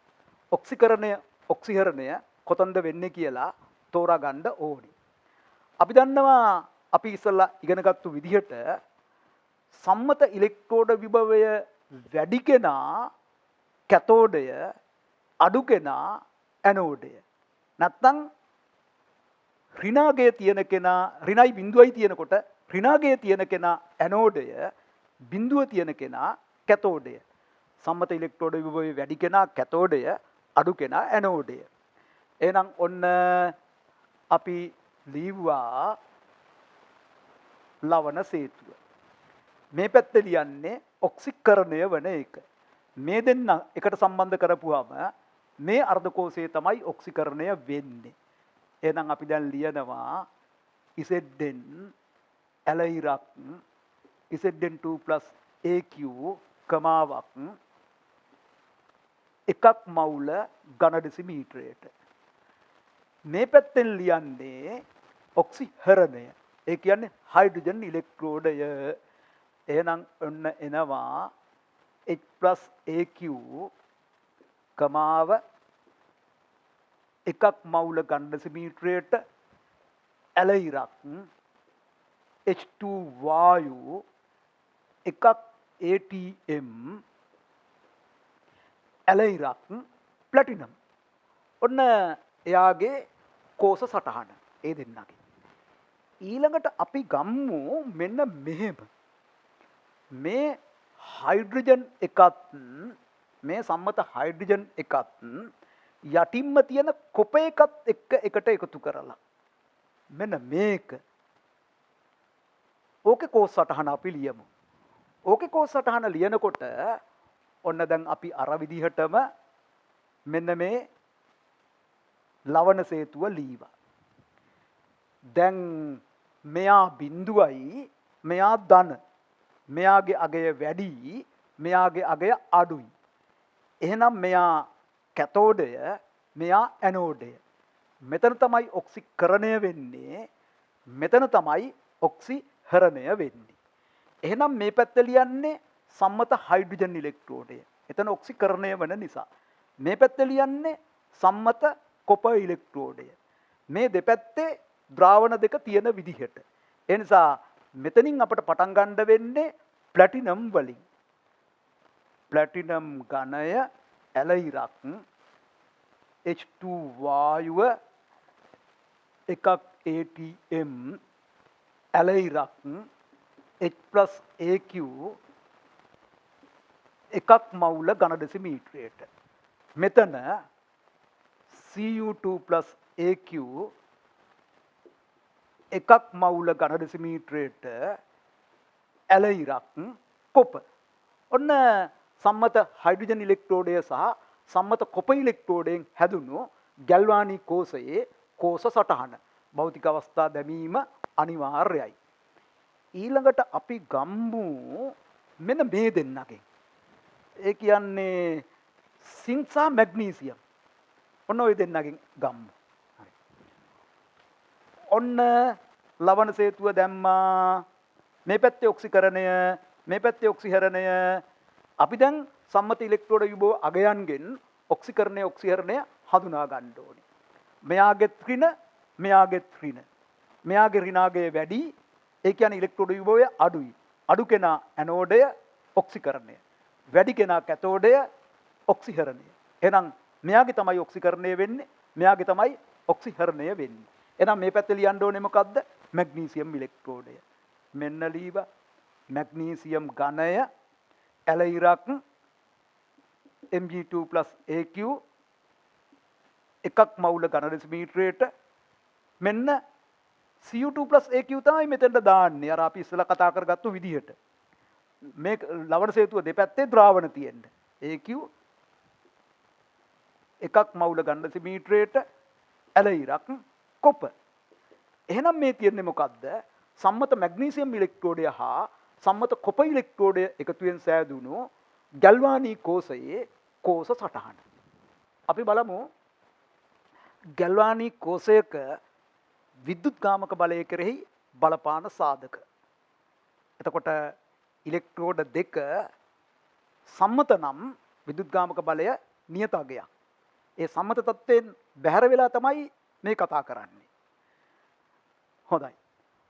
[SPEAKER 1] ඔක්සිහරණය කොතනද වෙන්නේ කියලා තෝරාගන්න ඕනි. අපි දන්නවා අපි ඉස්සලා ඉගෙනගත්තු විදිහට සම්මත ඉලෙක්ට්‍රෝඩ විභවය වැඩි කෙනා කැතෝඩය, අඩු කෙනා ඇනෝඩය. නැත්නම් ඍණාගය තියෙන කෙනා ඍණයි බිඳුවයි තියෙනකොට ඍණාගය තියෙන කෙනා ඇනෝඩය, බිඳුව තියෙන කෙනා කැතෝඩය. සම්මත ඉලෙක්ට්‍රෝඩ විභවය වැඩි කෙනා කැතෝඩය, අඩු කෙනා ඇනෝඩය. එහෙනම් ඔන්න අපි ලිව්වා ලවණ සේතුව. මේ පැත්තේ ලියන්නේ ඔක්සිකරණය වන එක. මේ දෙන්න එකට සම්බන්ධ කරපුවාම මේ අර්ධකෝෂයේ තමයි ඔක්සිකරණය වෙන්නේ. එහෙනම් අපි දැන් ලියනවා Zn ඇලයිරක් Zn2+ AQ කමාවක් එකක් මවුල ඝන ඩෙසිමීටරයට. මේ පැත්තෙන් ලියන්නේ ඔක්සිහරණය. ඒ කියන්නේ හයිඩ්‍රජන් ඉලෙක්ට්‍රෝඩය. එහෙනම් ඔන්න එනවා H+AQ කමාව එකක් මවුල ඝන ඩෙසිමීටරයට ඇලයිරක් H2 වායු එකක් ATM ඇලයිරක් ප්ලැටිනම්. ඔන්න එයාගේ කෝෂ සටහන ඒ දෙන්නගේ. ඊළඟට අපි ගම්මු මෙන්න මෙහෙම. මේ හයිඩ්‍රජන් එකත් මේ සම්මත හයිඩ්‍රජන් එකත් යටින්ම තියෙන කොප එකත් එක්ක එකට එකතු කරලා මෙන්න මේක. ඕකේ කෝෂ සටහන අපි ලියමු. ඕකේ කෝෂ සටහන ලියනකොට ඔන්න දැන් අපි අර විදිහටම මෙන්න මේ ලවණ සේතුව ලීවා. දැන් මෙයා බිඳුවයි මෙයා ධන. මෙයාගේ අගය වැඩි, මෙයාගේ අගය අඩුයි. එහෙනම් මෙයා කැතෝඩය, මෙයා ඇනෝඩය. මෙතන තමයි ඔක්සිකරණය වෙන්නේ, මෙතන තමයි ඔක්සිහරණය වෙන්නේ. එහෙනම් මේ පැත්ත ලියන්නේ සම්මත හයිඩ්‍රජන් ඉලෙක්ට්‍රෝඩය. එතන ඔක්සිකරණය වෙන නිසා. මේ පැත්ත ලියන්නේ සම්මත කොප ඉලෙක්ට්‍රෝඩය. මේ දෙපැත්තේ ද්‍රාවණ දෙක තියෙන විදිහට. ඒ නිසා මෙතනින් අපට පටන් ගන්න වෙන්නේ ප්ලැටිනම් වලින්. ප්ලැටිනම් ඝනය ඇලයිරක් H2 වායුව එකක් ATM ඇලයිරක් H+AQ එකක් මවුල ඝන දෙසිමීටරයට. මෙතන Cu2+AQ එකක් මවුල ඝන දෙසිමීටරයට ඇලයිරක් කොප. ඔන්න සම්මත හයිඩ්‍රජන් ඉලෙක්ට්‍රෝඩය සහ සම්මත කොප ඉලෙක්ට්‍රෝඩයෙන් හැදුණු ගැල්වානී කෝෂයේ කෝෂ සටහන. භෞතික අවස්ථා දැමීම අනිවාර්යයි. ඊළඟට අපි ගම්මු මෙන්න මේ දෙන්නගෙන්. ඒ කියන්නේ සිංක් සහ මැග්නීසියම්. ඔන්න ඔය දෙන්නගෙන් ගම්මු. හරි. ඔන්න ලවණ සේතුව දැම්මා. මේ පැත්තේ ඔක්සිකරණය, මේ පැත්තේ ඔක්සිහරණය. අපි දැන් සම්මත ඉලෙක්ට්‍රෝඩ යුබෝ අගයන්ගෙන් ඔක්සිකරණය ඔක්සිහරණය හඳුනා ගන්න ඕනේ. මෙයාගේ ඍණ, මෙයාගේ ඍණ. මෙයාගේ ඍණාගය වැඩි. ඒ කියන්නේ ඉලෙක්ට්‍රෝඩ යුබෝය අඩුයි. අඩු කෙනා ඇනෝඩය ඔක්සිකරණය. වැඩි කෙනා කැතෝඩය ඔක්සිහරණය. එහෙනම් මෙයාගේ තමයි ඔක්සිකරණය වෙන්නේ, මෙයාගේ තමයි ඔක්සිහරණය වෙන්නේ. එහෙනම් මේ පැත්තේ ලියන්න ඕනේ මොකද්ද? මැග්නීසියම් ඉලෙක්ට්‍රෝඩය. මෙන්න ලීවා මැග්නීසියම් ඝනය ඇලයිරක් Mg2+AQ එකක් මවුල ඝන දෙසිමීටරයට. මෙන්න Cu2+AQ තමයි මෙතෙන්ට දාන්නේ. අර අපි ඉස්සෙල්ලා කතා කරගත්තු විදිහට. මේ ලවණ සේතුව දෙපැත්තේ ද්‍රාවණ තියෙන්න. AQ එකක් මවුල ඝන දෙසිමීටරයට ඇලයිරක් කොප. එහෙනම් මේ තියෙන්නේ මොකද්ද? සම්මත මැග්නීසියම් ඉලෙක්ට්‍රෝඩය හා සම්මත කොප ඉලෙක්ට්‍රෝඩය එකතුවෙන් සෑදුණු ගැල්වානී කෝෂයේ කෝෂ සටහන. අපි බලමු ගැල්වානී කෝෂයක විද්‍යුත්ගාමක බලය කෙරෙහි බලපාන සාධක. එතකොට ඉලෙක්ට්‍රෝඩ දෙක සම්මත නම් විද්‍යුත්ගාමක බලය නියත අගයක්. ඒ සම්මත තත්ත්වයෙන් බැහැර වෙලා තමයි මේ කතා කරන්නේ. හොඳයි.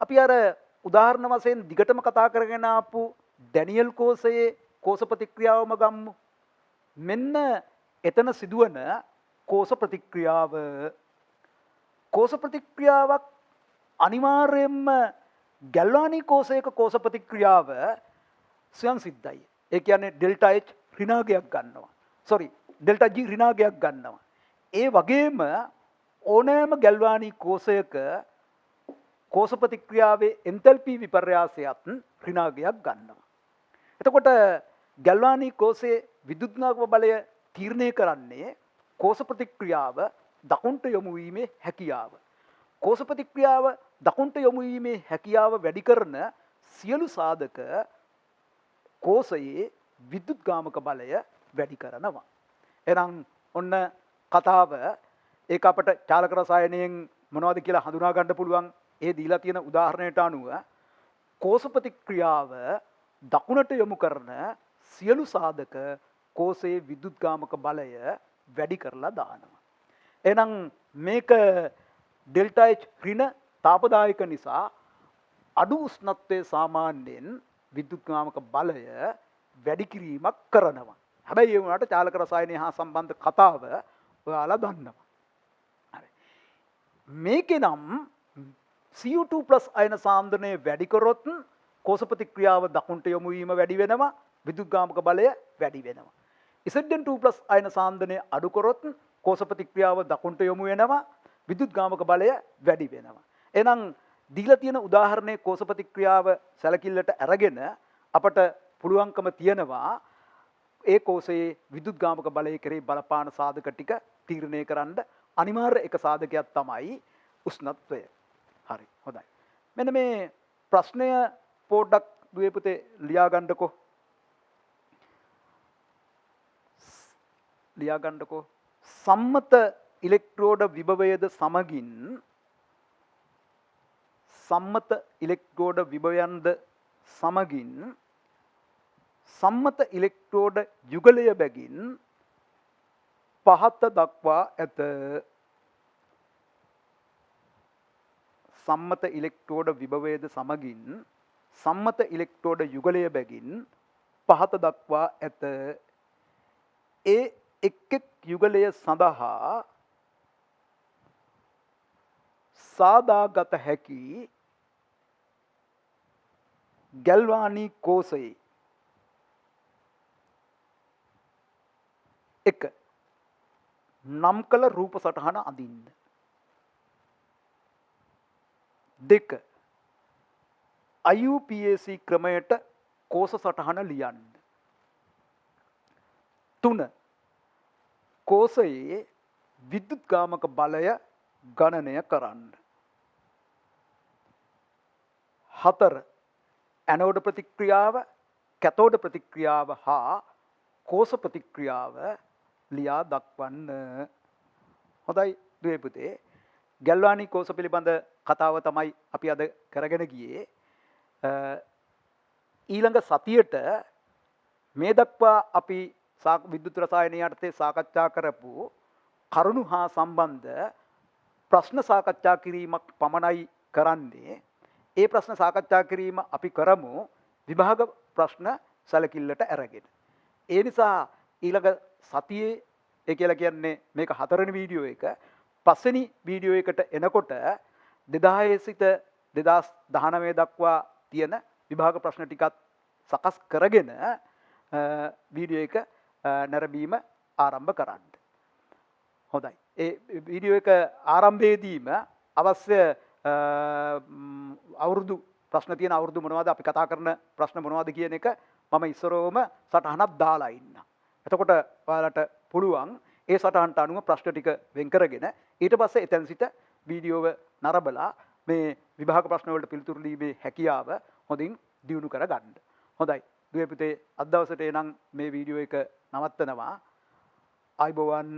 [SPEAKER 1] අපි අර උදාහරණ වශයෙන් දිගටම කතා කරගෙන ආපු ඩැනියල් කෝෂයේ කෝෂ ප්‍රතික්‍රියාවම ගම්මු. මෙන්න එතන සිදුවන කෝෂ ප්‍රතික්‍රියාව. කෝෂ ප්‍රතික්‍රියාවක් අනිවාර්යයෙන්ම ගැල්වානී කෝෂයක කෝෂ ප්‍රතික්‍රියාව ස්වයං සිද්ධයි. ඒ කියන්නේ ඩෙල්ටා H ඍණාගයක් ගන්නවා. ඩෙල්ටා G ඍණාගයක් ගන්නවා. ඒ වගේම ඕනෑම ගැල්වානී කෝෂයක කෝෂ ප්‍රතික්‍රියාවේ එන්තල්පි විපර්යාසයත් ඍණාගයක් ගන්නවා. එතකොට ගැල්වානී කෝෂයේ විද්‍යුත්ගාමක බලය තීරණය කරන්නේ කෝෂ ප්‍රතික්‍රියාව දකුණට යොමු වීමේ හැකියාව. කෝෂ ප්‍රතික්‍රියාව දකුණට යොමු වීමේ හැකියාව වැඩි කරන සියලු සාධක කෝෂයේ විද්‍යුත්ගාමක බලය වැඩි කරනවා. එහෙනම් ඔන්න කතාව ඒක අපට චාලක රසායනයෙන් මොනවද කියලා හඳුනා ගන්න පුළුවන්. ඒ දීලා තියෙන උදාහරණයට අනුව කෝෂ ප්‍රතික්‍රියාව දකුණට යොමු කරන සියලු සාධක කෝෂයේ විද්‍යුත්ගාමක බලය වැඩි කරලා දානවා. එහෙනම් මේක ඩෙල්ටා H ඍණ තාපදායක නිසා අඩු උෂ්ණත්වයේ සාමාන්‍යයෙන් විද්‍යුත්ගාමක බලය වැඩි කිරීමක් කරනවා. හැබැයි ඒ වුණාට චාලක රසායනය හා සම්බන්ධ කතාව ඔයාලා දන්නවා. හරි. මේකේ නම් Cu2+ අයන සාන්ද්‍රණය වැඩි කරොත් කෝෂ ප්‍රතික්‍රියාව දකුණට යොමු වීම වැඩි වෙනවා, විද්‍යුත්ගාමක බලය වැඩි වෙනවා. Zn2+ අයන සාන්ද්‍රණය අඩු කරොත් කෝෂ ප්‍රතික්‍රියාව දකුණට යොමු වෙනවා, විද්‍යුත්ගාමක බලය වැඩි වෙනවා. එහෙනම් දීලා තියෙන උදාහරණයේ කෝෂ ප්‍රතික්‍රියාව සැලකිල්ලට අරගෙන අපට පුළුවන්කම තියෙනවා ඒ කෝෂයේ විද්‍යුත්ගාමක බලය කෙරෙහි බලපාන සාධක ටික තීරණය කරන්න. අනිවාර්ය එක සාධකයක් තමයි උෂ්ණත්වය. හරි. හොඳයි. මෙන්න මේ ප්‍රශ්නය පොඩ්ඩක් දුවේ පුතේ ලියා ගන්නකෝ. සම්මත ඉලෙක්ට්‍රෝඩ විභවයද සමගින් සම්මත ඉලෙක්ට්‍රෝඩ විභවයන්ද සමගින් සම්මත ඉලෙක්ට්‍රෝඩ යුගලය බැගින් පහත දක්වා ඇත. සම්මත ඉලෙක්ට්‍රෝඩ විභවයද සමගින් සම්මත ඉලෙක්ට්‍රෝඩ යුගලය බැගින් පහත දක්වා ඇත. ඒ එක් එක් යුගලය සඳහා සාදාගත හැකි ගැල්වානී කෝසයේ එක නම් කළ රූප සටහන අඳින්න. දෙක IUPAC ක්‍රමයට කෝස සටහන ලියන්න. තුන කෝසයේ විද්‍යුත්ගාමක බලය ගණනය කරන්න. හතර ඇනෝඩ ප්‍රතික්‍රියාව කැතෝඩ ප්‍රතික්‍රියාව හා කෝස ප්‍රතික්‍රියාව ලියා දක්වන්න. හොඳයි දුවේ පුතේ, ගැල්වානී කෝස පිළිබඳ කතාව තමයි අපි අද කරගෙන ගියේ. ඊළඟ සතියට මේ දක්වා අපි විද්‍යුත් රසායනය යටතේ සාකච්ඡා කරපු කරුණු හා සම්බන්ධ ප්‍රශ්න සාකච්ඡා කිරීමක් පමණයි කරන්නේ. ඒ ප්‍රශ්න සාකච්ඡා කිරීම අපි කරමු විභාග ප්‍රශ්න සැලකිල්ලට අරගෙන. ඒ නිසා ඊළඟ සතියේ ඒ කියලා කියන්නේ මේක 4 වෙනි වීඩියෝ එක. 5 වෙනි වීඩියෝ එකට එනකොට 2000 සිට 2019 දක්වා තියෙන විභාග ප්‍රශ්න ටිකත් සකස් කරගෙන වීඩියෝ එක නැරඹීම ආරම්භ කරන්න. හොඳයි. ඒ වීඩියෝ එක ආරම්භයේදීම අවශ්‍ය අවුරුදු ප්‍රශ්න තියෙන අවුරුදු මොනවද, අපි කතා කරන ප්‍රශ්න මොනවද කියන එක මම ඉස්සරෝම සටහනක් දාලා ඉන්න. එතකොට ඔයාලට පුළුවන් ඒ සටහනට අනුව ප්‍රශ්න ටික වෙන් කරගෙන ඊට පස්සේ එතෙන් සිට වීඩියෝව නරඹලා මේ විභාග ප්‍රශ්න වලට පිළිතුරු දීමේ හැකියාව හොඳින් දියුණු කර ගන්න. හොඳයි. දුවේ පුතේ, අද දවසට එනම් මේ වීඩියෝ එක නවත්තනවා. ආයිබෝවන්.